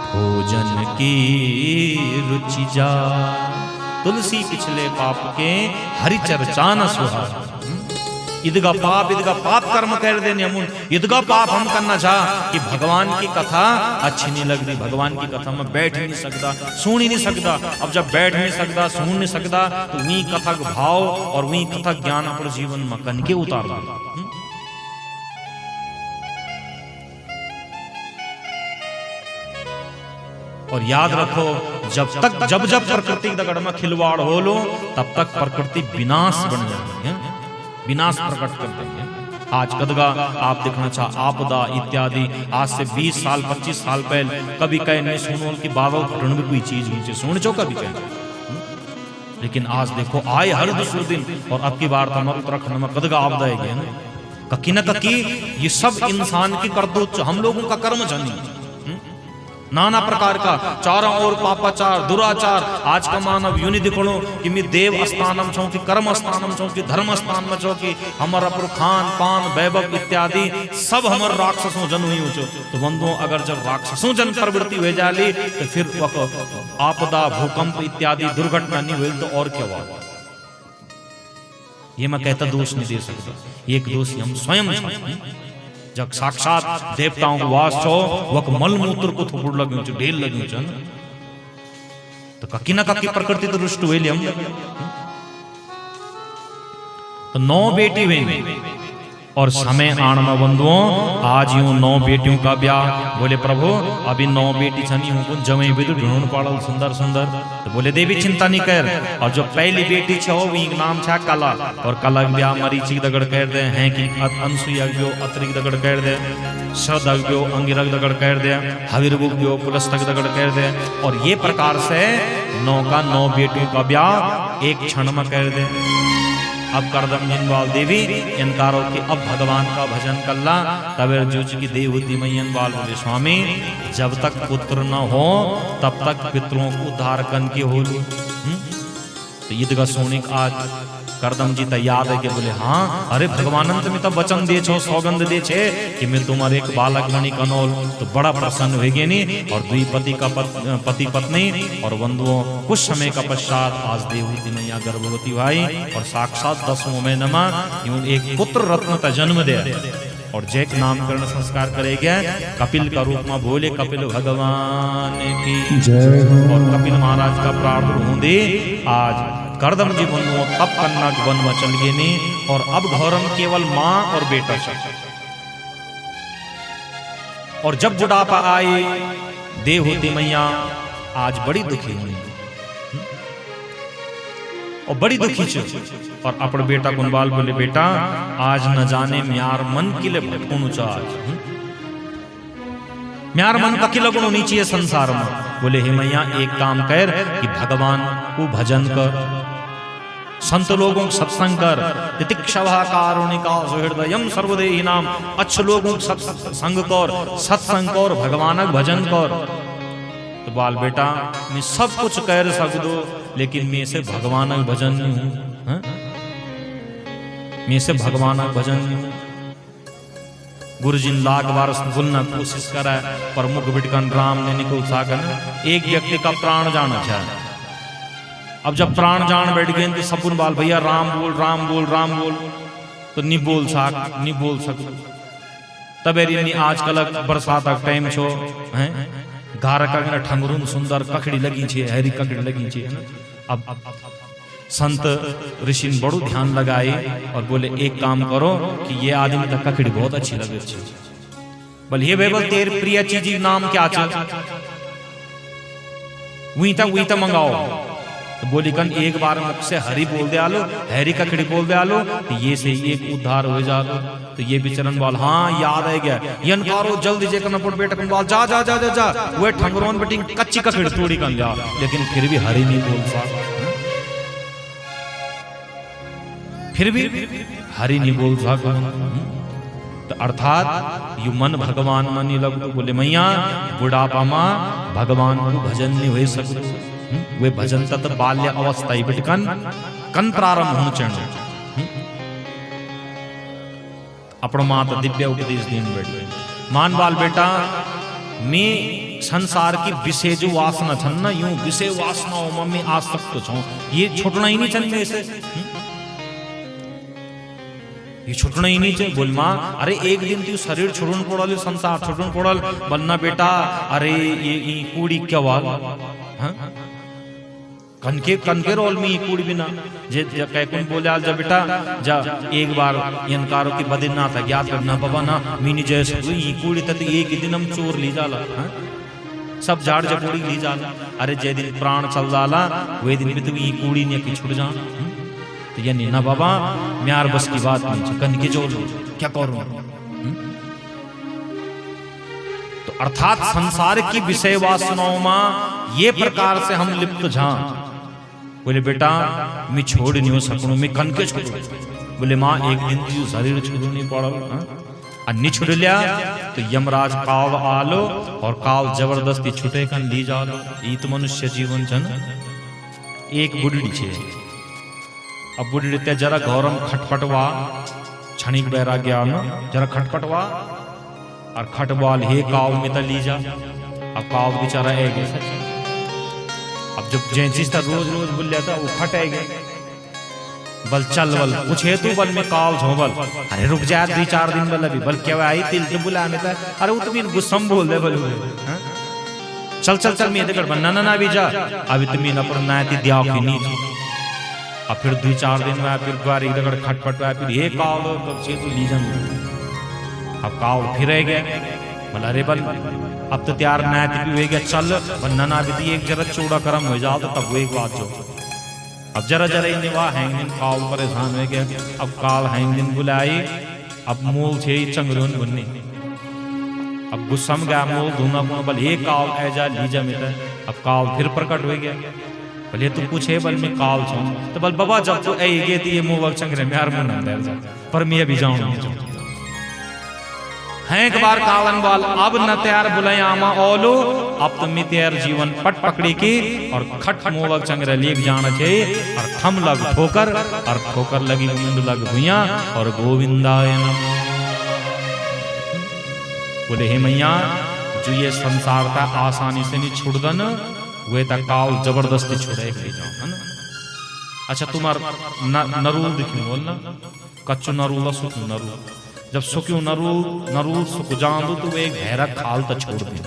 भोजन की रुचि जा। तुलसी पिछले पाप के हरि चर्चा न सुहाए। इदगा पाप कर्म कर देने हम इदगा पाप हम करना चाह कि भगवान की कथा अच्छी नहीं लग रही, भगवान की कथा में बैठ ही नहीं सकता, सुन ही नहीं सकता। अब जब बैठ नहीं सकता, सुन नहीं सकता तो वही कथा का भाव और वही कथा ज्ञान अपने जीवन में कन के उतार दो। और याद रखो जब प्रकृति दगड़ में खिलवाड़ हो लो तब तक प्रकृति विनाश बन जाती है, विनाश प्रकट कर देंगे। आज कदगा आप देखना चाह आपदा इत्यादि आज से 20 साल 25 साल पहले कभी कहे नहीं सुनो कि बाबा घुटन में कोई चीज नीचे सुन चो कभी कहे। लेकिन आज देखो आए हर दूसरे दिन और अब की बार हमारे उत्तराखंड में कदगा आपदा है ना ककी न ककी। ये सब इंसान की करतूत हम लोगों का कर्म जानी नाना प्रकार का चारों ओर पापाचार दुराचार। आज का मानव यूं नहीं दिखो कि मैं देव स्थानम छो कि कर्म स्थानम छो कि धर्म स्थान में छो कि हमारा खान पान वैभव इत्यादि सब हमारे राक्षसों जन हुई हो। तो बंधुओं अगर जब राक्षसों जन प्रवृत्ति हो जाली तो फिर आपदा भूकंप इत्यादि दुर्घटना नहीं हुई तो और क्या हुआ। ये मैं कहता दोष नहीं दे सकता, एक दोष हम स्वयं जब साक्षात देवताओं को वास छो वक मलमूत्र को थोपुड़ लगे ढेल लगे तो ककी ना ककी प्रकृति तो रुष्ट हुए हम। तो 9 बेटी हुई और समय आणमा बंधुओं आज यूं 9 बेटियों का ब्याह। बोले प्रभु अभी 9 बेटी छनी हूं जमे भी तो ढूंढ पाड़ल सुंदर सुंदर। तो बोले देवी चिंता नहीं कर। और जो पहली बेटी छो वो नाम छा कला और कला ब्याह मरीची दगड़ कर दे हैं कि अनसुईया जो अतरिक दगड़ कर दे सदग जो अंगिरक दगड़ कर दे हविरगुक जो पुलस्तक दगड़ कर दे। और ये प्रकार से 9 बेटियों का ब्याह एक क्षण में कर दे। अब करदम जिनवाल देवी इनकारो कि अब भगवान का भजन कल्ला तबे जो की देवती मैयन बाल बोले स्वामी जब तक पुत्र न हो तब तक पितरों को उद्धार कन के हो। तो ईद का सोनिक आज करदम जी तो याद है कि बोले हाँ अरे भगवान तुम्हें तो वचन दे छो सौगंध दे छे कि मैं तुम्हारे एक बालक बनी कनौल। तो बड़ा प्रसन्न हो गए नहीं और पति पत्नी और बंधुओं कुछ समय का पश्चात आज देवती मैया गर्भवती भाई और साक्षात 10वें महीने में एक पुत्र रत्न का जन्म दे और जय नामकरण संस्कार करेगा कपिल का रूप में बोले कपिल भगवान की जय। और कपिल महाराज का प्रार्थना हों दे आज करदम जी बंधुओं तब कन्या वन में चल गए नहीं और अब घौरम केवल माँ और बेटा चल। और जब बुढ़ापा आए देवहूति मैया आज बड़ी दुखी हुई और बड़ी दुखी छ। और अपने बेटा कुंबाल बोले बेटा आज न जाने म्यार मन के लिए भटकूं आज म्यार मन ककी लगनो नीचे है संसार में। बोले हे मैया एक काम कर कि भगवान को भजन कर, संत लोगों को सत्संग कर, तितिक्षवा कारुणिका सुहृदयम सर्वदेही नाम, अच्छे लोगों को सत्संग कर, सत्संग कर, भगवान का भजन कर। तो बाल बेटा मैं सब कुछ कर सकूं लेकिन मैं से भगवान का भजन नहीं हूं, मैं से भगवान का भजन नहीं हूं। गुरुजिन लाख बार बोलना कोशिश करा पर मुख बिटकन राम ने निकल साकन। एक व्यक्ति का प्राण जाना चाहे, अब जब प्राण जान बैठ गए तो सपुन बाल भैया राम बोल राम बोल राम बोल, तो नहीं बोल सक। तब आजकल बरसात का टाइम छो हैं, घर का ठंगरून सुंदर ककड़ी लगी छे, हरी ककड़ी लगी छे। अब संत ऋषि ने बड़ो ध्यान लगाए और बोले एक काम करो कि ये आदमी का ककड़ी बहुत अच्छी लगे। बोले हे भाई तेरे प्रिय चीज नाम क्या चे, वही तक मंगाओ। तो बोली कन एक बार मुझसे हरी बोल दे आलो, हरी ककड़ी बोल दे आलो, तो ये से एक उद्धार हो जालो। तो ये बिचरन बोल हाँ याद है गया, यनकारो जल्दी जे करना पड़ बेटा बोल जा जा जा जा जा वो ठंगरोन बेटी कच्ची ककड़ी तोड़ी कन जा, लेकिन फिर भी हरी नहीं बोल सकता, फिर भी हरि नहीं बोल सकता। तो अर्थात यू मन भगवान मनी लग। बोले मैया बुढ़ापा मां भगवान को भजन नहीं हो सकते, वे भजन तत बाल्य अवस्था ही बिटकन कन प्रारंभ होने चाहिए। अपना माता दिव्य उपदेश दिन बैठे मान बाल बेटा मैं संसार की विषय जो वासना छन ना, यूं विषय वासनाओं में आसक्त छो, ये छुटना ही नहीं चाहिए से, ये छुटना ही नहीं चाहिए। बोल माँ अरे एक दिन तू शरीर छोड़न पड़ल, संसार छोड़न पड़ल, बनना बेटा अरे ये कूड़ी क्या वाल कनके रोल में कूड़ी बिना जे कैकुन बोले आज जा बेटा जा एक बार यनकारो की बद्रीनाथ ज्ञात करना बाबा ना मीनी जैसे कूड़ी तक एक ही दिन हम चोर ली जाला, सब झाड़ जपूड़ी ली जाला। अरे जे दिन प्राण चल जाला वे दिन भी तू ये कूड़ी ने की छुट जा। तो यानी ना बाबा म्यार बस की बात नहीं, कन के जो क्या करूं। तो अर्थात संसार की विषय वासनाओं में ये प्रकार से हम लिप्त जा। बोले बेटा मैं छोड़ नहीं हो सकूं, मैं कन के छोड़ू। बोले माँ एक दिन तू शरीर छोड़ू नहीं पड़ा, नहीं छुट लिया तो यमराज काव आलो और काव जबरदस्ती छुटे कन ली जाओ। ये तो मनुष्य जीवन छन। एक बुढ़ी छे, अब बुढ़ी ते जरा गौरम खटखटवा क्षणिक वैराग्य जरा खटखटवा और खटवाल हे काव में ली जा। अब काव बेचारा है अब जब जैसी रोज रोज बोल जाता वो फटे गए बल चल बल कुछ है तू बल में काव छो बल, अरे रुक जा 2-4 दिन बल अभी बल क्या आई तिल तो बुला में था, अरे वो तुम्हें गुस्सम बोल दे बल चल चल चल मैं देखकर बनना ना भी जा अभी तुम्हें न पर ना थी दिया की नीचे। अब फिर 2-4 दिन में फिर बार एक दगड़ खटपट हुआ, फिर ये काव से तू ली जन। अब काव फिर रह गया बोला अरे बल अब तो तैयार ना भी हो गया, चल बनना ना भी एक जरा चौड़ा करम हो जाओ तो तब वो एक बात जो। अब जरा जरा इन वाह हैंग दिन काव परेशान हो गया। अब काल हैंग दिन बुलाई, अब मूल छे चंगरोन बुन्नी, अब गुस्सम गया मूल धुना बल हे काव ऐजा लीजा मिला। अब काव फिर प्रकट हो गया, बोले तू पूछे बल में काव छो तो बल बाबा जब तो ऐ गे ती मुंह वक चंगरे में हर मुंह अंदर जा पर मैं अभी जाऊं नहीं है। एक बार कावन बाल अब न तैयार बुलाए आमा ओलो, अब तुम तैयार जीवन पट पकड़ी की और खट मोवक चंगरे लेक जाना चाहिए और थम लग ठोकर और ठोकर लगी मुंड लग भुइया और गोविंदाय नमः। बोले हे मैया जो ये संसार का आसानी से नहीं छुड़ दन वे तक काव जबरदस्ती छुड़े जाओ है ना। अच्छा तुम्हार नरूल दिखने बोलना कच्चो नरूल सुख नरूल, जब सुक्यू नरूल सुख जान दो तो वे एक गहरा खाल तो छोड़ दे,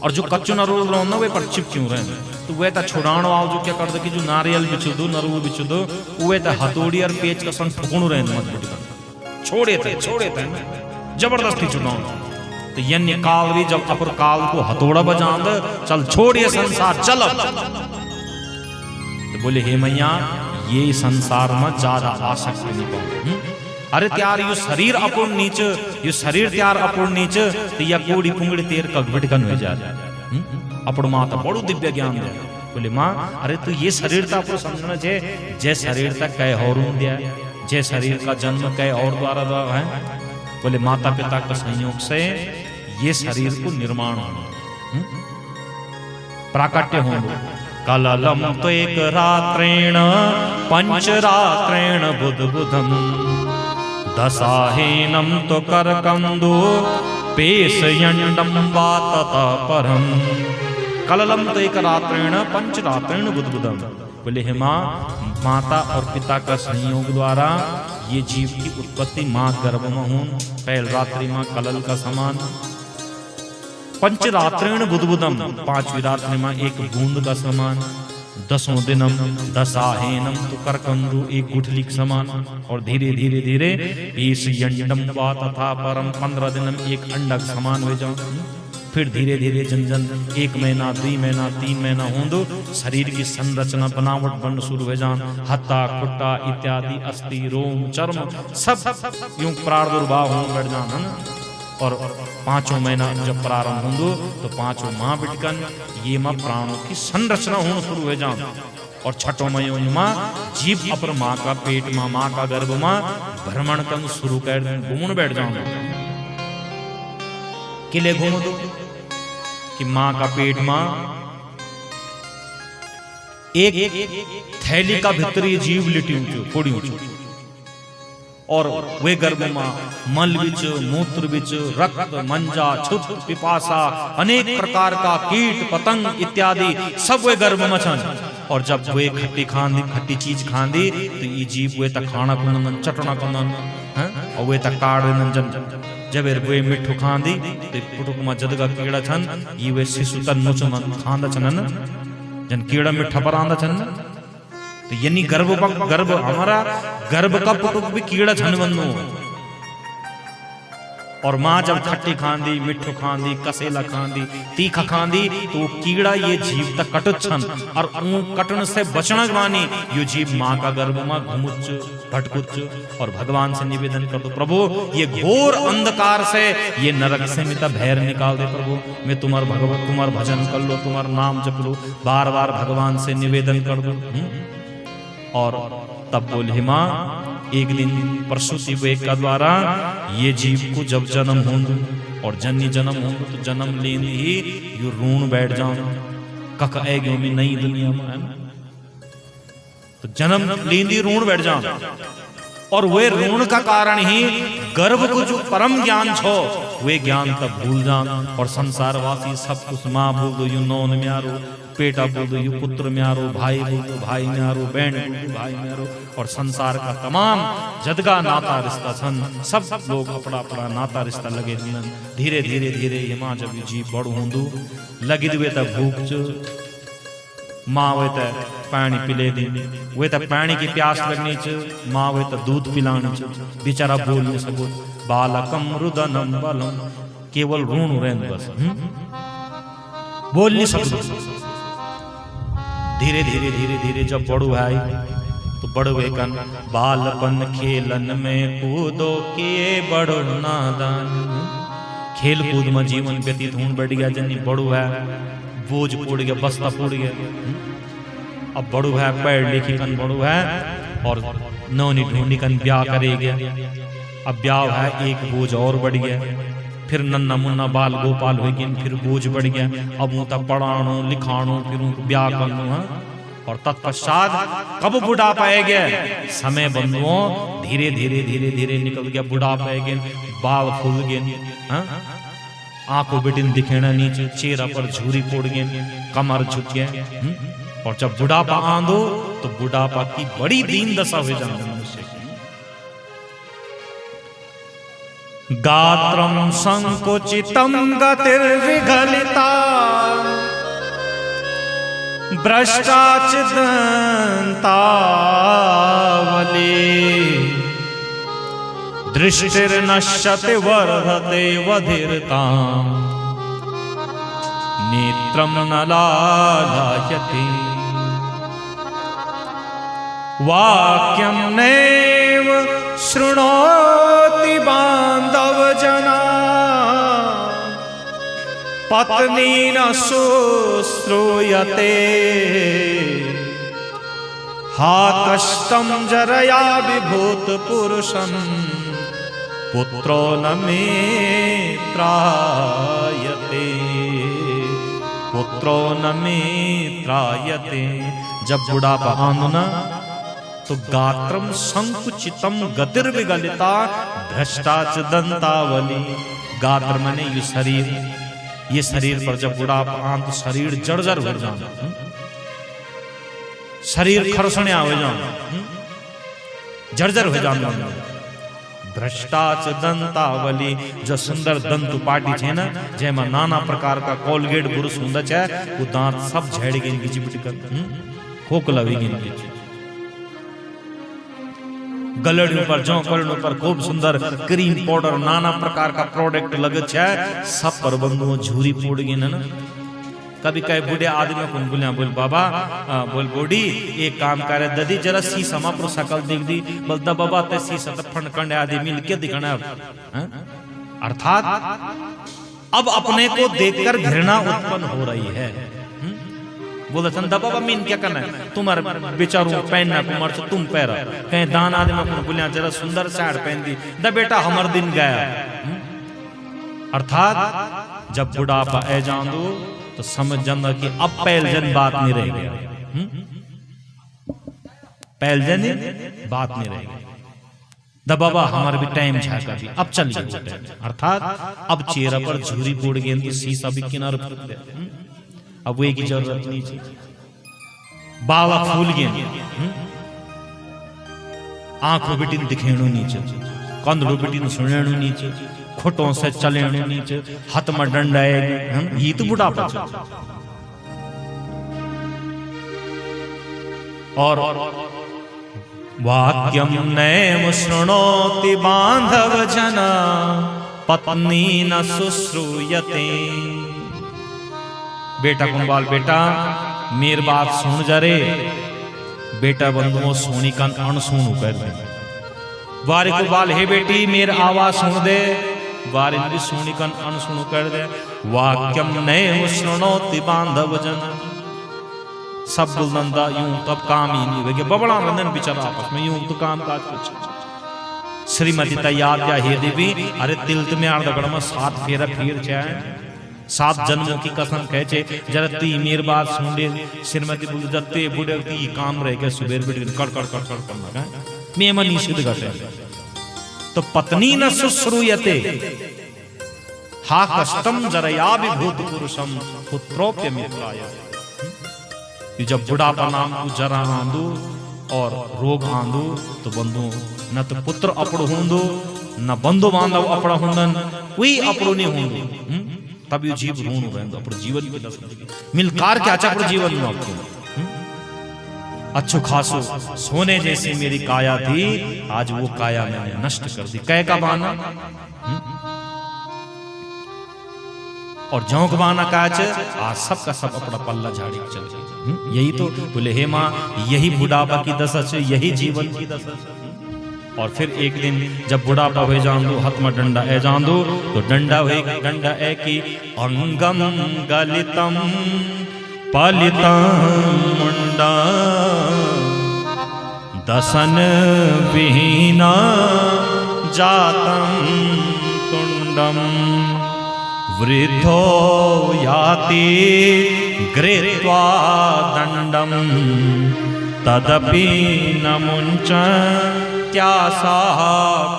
और जो कच्चो नरूल रहो ना वे पर चिप क्यों रहे तो वे ता छुड़ानो आओ जो क्या कर दे कि जो नारियल बिछ दो नरूल बिछ दो वे ता हथौड़ी और पेच का संग ठुकणु रहे मत छोड़े थे जबरदस्ती छुड़ाओ। तो यन्य काल भी जब अपर काल को हथौड़ा बजान दे चल छोड़िए संसार चल। तो बोले हे मैया ये संसार में ज्यादा आसक्त नहीं पाओ, अरे त्यार यो शरीर अपूर्ण नीच, यो शरीर त्यार अपूर्ण नीच, तो या कोड़ी पुंगड़ी तेर कग बिटकन हो जा अपड़ माता बड़ो दिव्य ज्ञान दे। बोले माँ अरे तू ये शरीरता पर समझना छे, जे शरीरता कह और दिया, जे शरीर का जन्म कह और द्वारा द्वारा है। बोले माता पिता के संयोग से ये शरीर को निर्माण हो प्राकट्य हो। कललम तो एक रात्रेण पंच रात्रेण बुध बुधम, दशाहीनम तो करकंदो पेशयंडम वातत परम। कललम तो एक रात्रेण पंच रात्रेण बुध बुधम। बोले हे माँ, माता और पिता का संयोग द्वारा ये जीव की उत्पत्ति माँ गर्भ में हूं, पहल रात्रि माँ कलल का समान। पंच रात्रेण बुधबुदम, पांचवी रात्रि में एक बूंद का समान। दसों दिनम दशाहेनम तो करकंदु, एक गुठली के समान। और धीरे धीरे धीरे बीस यंडम वा तथा परम, 15 दिनम एक अंडा के समान हो जाओ। फिर धीरे धीरे जन जन 1 महीना 2 महीना 3 महीना होंदो शरीर की संरचना बनावट बन शुरू हो जान। हत्ता खुट्टा इत्यादि अस्थि रोम चर्म सब यूं प्रादुर्भाव हो बढ़ जान। और 5वां महीना जब प्रारंभ होंदो तो 5वां माह बिटकन ये माँ प्राणों की संरचना होना शुरू हो जान। और 6वां महीने माँ जीव अपर माँ का पेट माँ, माँ का गर्भ माँ भ्रमण करना शुरू कर घूमने बैठ जाओ। किले घूम दो कि माँ का पेट माँ एक थैली का भीतरी जीव लिटी थोड़ी ऊंची, और वे गर्भ माँ मल बिच मूत्र बिच रक्त मंजा छुत पिपासा अनेक प्रकार का कीट पतंग इत्यादि सब वे गर्भ में छन। और जब वे खट्टी खांदी खट्टी चीज खांदी तो ये जीव वे तक खाना कुंदन चटना कुंदन और वे तक काड़ नंजन। जब वे मिठू खांदी तो पुटुक में जदगा कीड़ा छन, ये वे शिशु तन मुचन खांदा छन जन कीड़ा मिठा पर आंदा छन। तो यानी गर्भ हमारा गर्भ का पुटुक भी कीड़ा छन बनो। और माँ जब खट्टी खांदी मिठू खांदी कसेला खांदी तीखा खांदी तो वो कीड़ा ये जीव तक कटुत छन। और कटन से बचना मानी यो जीव माँ का गर्भ में घुमुच भटकुच। और भगवान से निवेदन कर दो, प्रभु ये घोर अंधकार से ये नरक से मिता भैर निकाल दे। प्रभु मैं तुम्हार भजन कर लो, तुम्हार नाम जप लो, बार बार भगवान से निवेदन कर दो। और तब बोले माँ एक दिन प्रसूति वे का द्वारा ये जीव को जब जन्म होंदो और जन्नी जन्म होंदो तो जन्म लेने ही यो ऋण बैठ जाओ कक एगो में नई दुनिया में है ना। तो जन्म लेंदी ऋण बैठ जाओ। और वे ऋण का कारण ही गर्भ को जो परम ज्ञान छो वे ज्ञान तब भूल जान। और संसारवासी सब कुछ माँ बोल दो यू नौन म्यारो, पेटा बोल दो यू पुत्र म्यारो, भाई बोल दो भाई म्यारो, बहन बोल दो भाई म्यारो। और संसार का तमाम जदगा नाता रिश्ता छन, सब लोग अपना अपना नाता रिश्ता लगे दिनन। धीरे धीरे धीरे ये माँ जब जीव बड़ होंदो लगी दुए तब भूख च माँ वे तक पानी पिले दी, वे तक पानी की प्यास लगनी च माँ वे तक दूध पिलानी च। बेचारा बोल नहीं सको बालकम रुदनम बलम, केवल ऋण रहन बस बोल नहीं सको। धीरे धीरे धीरे धीरे जब बड़ू है तो बड़ो कन बालपन खेलन में कूदो किए बड़ो नादान। खेल कूद में जीवन व्यतीत होने बढ़ गया जनी बड़ू है बोझ पड़ गया बस्ता पड़ गया। अब बड़ू है पढ़ लिखी कन बड़ू है और नौनी ढूंढी कन ब्याह करे गया। अब ब्याह है एक बोझ और बढ़ गया। फिर नन्ना मुन्ना बाल गोपाल हो गए, फिर बोझ बढ़ गया। अब वो तक पढ़ानो लिखानो फिर उनको ब्याह करनो है। और तत्पश्चात कब बुढ़ापा आ गया समय बंधुओं धीरे धीरे धीरे धीरे निकल गया बुढ़ापा आ गया। बाल फूल गए, आंखों बेटिन दिखेना नीचे, चेहरा पर झूरी पोड़ गए, कमर झुक गया। और जब बुढ़ापा आंदो तो बुढ़ापा की बड़ी दीन दशा हो जाती मनुष्य की। गात्रम संकुचितम गतिर्विगलिता भ्रष्टाचिदंतावली दृष्टिर्नश्यति वर्धते वधिरताम् नेत्रं न लालयति वाक्यं नैव शृणोति पत्नी न शुश्रूयते हा कष्टं जरया विभूत पुरुषं पुत्रो न मे त्रायते पुत्रो न मे त्रायते। जब बुढ़ापा आंदो ना तो गात्रम संकुचितम गतिर्विगलिता भ्रष्टाच दंतावली। गात्र माने ये शरीर पर जब बुढ़ापा आन तो शरीर जर्जर हो जाना, शरीर खरसणिया हो जाना, जर्जर हो जाना। भ्रष्टाच दंतावली जो सुंदर दंत पाटी छे ना जेमा नाना प्रकार का कोलगेट ब्रुश हुंदा छे वो दांत सब झड़ गए इनकी चिपट कर खोखला हो गई इनकी। गलड़ियों पर जौकड़ियों पर खूब सुंदर क्रीम पाउडर नाना प्रकार का प्रोडक्ट लगे छे सब पर बंधुओं झूरी पोड़ गई ना। कभी कहे बूढ़े आदमी को बोलिया बोल बाबा बोल बूढ़ी एक काम करे ददी जरा शीशा मा पर शकल देख दी बोलता बाबा ते शीशा त फण कंडे आदि मिल के दिखना। अर्थात अब अपने को देखकर घृणा उत्पन्न हो रही है। बोला चंदा बाबा मीन क्या करना है तुम्हारे बेचारू पहनना कुमार से तुम पहरा कहीं दान आदमी को बोलिया जरा सुंदर साड़ पहन दी द बेटा हमर दिन गया। अर्थात जब बुढ़ापा ए जान दो तो समझ जाना कि अब पहल जन बात नहीं रह गया। पहल जन बात नहीं रह गई द बाबा हमारे भी टाइम झाका भी अब चल गया। अर्थात अब चेहरा पर झूरी पोड़ गई तो शीशा भी किनारे पर अब वो की जरूरत नहीं थी। बाला फूल गए आंखों बेटी दिखेणु नीचे कंधड़ो बेटी सुनेणु नीचे खोटों से चलेणु नीचे हाथ में डंडा ये तो बुढ़ापा। और वाक्यम नैम शृणोति बांधव जना पत्नी न शुश्रूयते। बेटा कुंबाल बेटा मेर बात सुन जा रे बेटा बंधुओं सोनी का अनसुन कर दे। वारे कुंबाल हे बेटी मेर आवाज सुन दे वारे भी सोनी का अनसुन कर दे। वाक्यम नैम शृणोति बांधव जन सब बुलंदा यूं तब काम ही नहीं हुए बबड़ा रंधन बेचारा आपस में यूं तो काम काज कुछ। श्रीमती तैयार क्या हे देवी अरे तिल में आर्दगढ़ में 7 फेरा फिर जाए 7 जन्मों की कसम कहे छे जरा ती मेर बात सुन ले। श्रीमती बोल जत्ते बूढ़े ती काम रह गए सुबेर बेट कड़ कड़ कड़ कड़ करना मैं मन निषिद्ध घटे। तो पत्नी न शुश्रूयते हा कष्टम जरया विभूत पुरुषम पुत्रोप्य मित्राय। जब बुढ़ापा नाम को जरा आंदो और रोग आंदो तो बंधु न तो पुत्र अपड़ो होंदो न बंधु बांधव अपड़ा होंदन कोई अपड़ो नहीं होंदो। तब ये जीव ढूंढ रहे अपने जीवन की मिलकार के अच्छा अपने जीवन में आपको अच्छो खासो सोने जैसी मेरी काया थी आज वो काया मैंने नष्ट कर दी। कै का बहाना और जौ का बहाना काच आज सब का सब अपना पल्ला झाड़ी चल गई। यही तो बोले हे माँ यही बुढ़ापा की दशा है यही जीवन की दशा है। और फिर एक दिन जब बुढ़ापा हो जान दो हाथ में डंडा ए जान दो तो डंडा होएगा डंडा ए की अंगम गलितम पलितम मुंडा दसन विहीना जातम तुंडम वृद्धो याति गृहीत्वा दंडम तदपि न मुंच त्यासा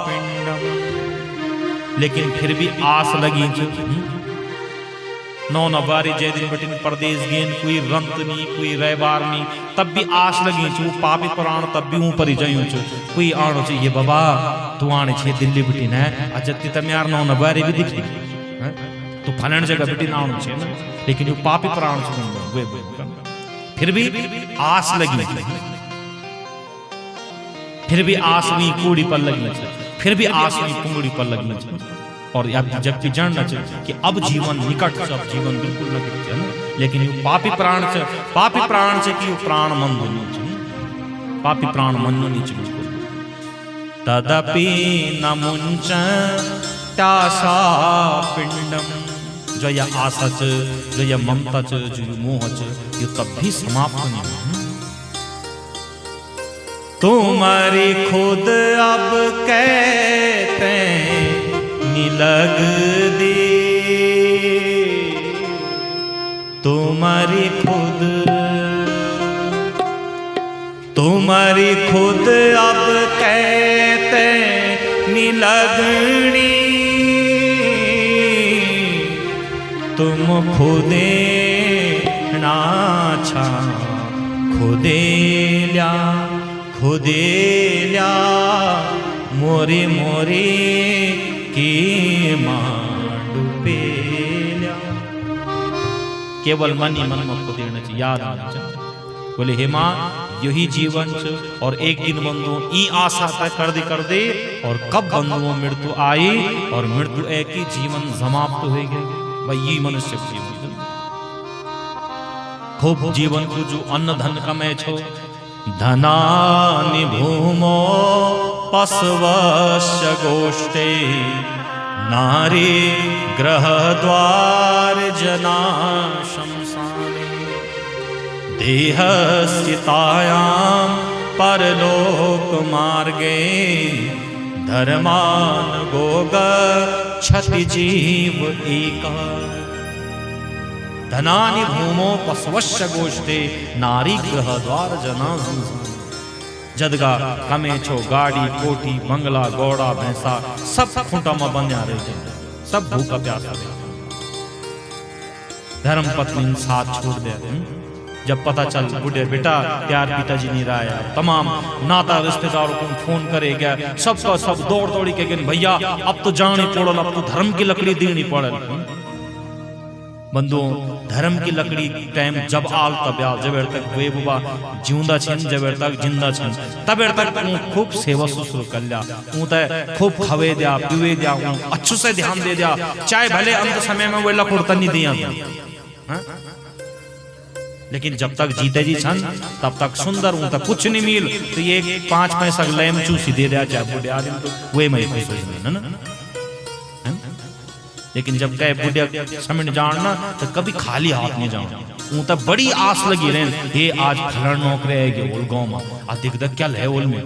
पिंडम। लेकिन फिर भी आस लगी नौ नवारी जय दिन बटिन परदेश गेन कोई रंत नहीं कोई रैबार नहीं तब भी आस लगी छू पापी प्राण तब भी ऊपर ही जायूं छू कोई आनो चाहिए बाबा तू आने छे दिल्ली बटिन है अजत्ती तम यार नौ नवारी भी दिखी तो फलन जगह बटिन आनो छे ना लेकिन वो पापी प्राण छू फिर भी आस लगी फिर भी आस भी कूड़ी पर लगी फिर भी आस भी कुंगड़ी पर लगी। और जबकि जानना चाहिए कि अब जीवन निकट से अब जीवन बिल्कुल न गिरते है लेकिन ये पापी प्राण से कि प्राण मन नहीं चाहिए पापी प्राण मन नहीं चाहिए। तदपि न मुंच त्यासा पिंडम जो या आशा च, जो या ममता च, जो या मोह च, ये तब भी समाप्त नहीं हुई। तुम्हारी खुद अब कहते निलग दी, तुम्हारी खुद अब कहते निलगनी, तुम खुदे नाछा खुदे ल्या मोरे मोरे की मांडू पेल्या। केवल मन ही मन में खुद देना याद आना चाहिए। बोले हे माँ यही जीवन च, और एक दिन बंधु ई आशा तय कर दे और कब बंधुओं मृत्यु आई और मृत्यु एक ही जीवन समाप्त हो गए। भाई यही मनुष्य जीवन खूब जीवन को जो अन्न धन कमे छो, धनानि भूमो पशवस्य गोष्ठे, नारी ग्रह द्वार जना शमशाने, देह स्थितायां परलोक मार्गे, धर्मान गोग क्षति जीव एका। धनानि भूमो पशवस्य गोष्ठे, नारी ग्रह द्वार जना शमशाने। जदगा कमे छो गाड़ी कोठी बंगला घोड़ा भैंसा सब खूंटा में बंध्या रहे, सब भूखा प्यासा रहे। धर्म पत्नी साथ छोड़ दे। जब पता चल बुढ़े बेटा प्यार पिताजी नहीं रहा है, तमाम नाता रिश्तेदारों को फोन करेगा, सबका सब दौड़ दौड़ी के भैया अब तो जानी पड़ल, अब तो धर्म की लकड़ी देनी पड़ल। बंधुओं धर्म की लकड़ी टाइम जब आल तब आल, जब तक वे बुबा जिंदा छन, जब तक जिंदा छन तब तक खूब सेवा शुश्रूषा कर लिया, खूब खवे दिया पीवे दिया, अच्छे से ध्यान दे दिया, चाहे भले अंत समय में वे लकुड़ता नहीं दिया। लेकिन जब तक जीते जी छन तब तक सुंदर हूं तक कुछ नहीं मिल, तो ये 5 पैसा लैम चूसी दे दिया चाहे बुढ़े आदमी, तो वे मैं ना। लेकिन जब कहे बुढ़िया समझ जानना तो कभी खाली हाथ नहीं जाओ, तब बड़ी आस लगी रहे, ये आज फलन नौकरी है गाँव में, अधिक क्या है ओल में।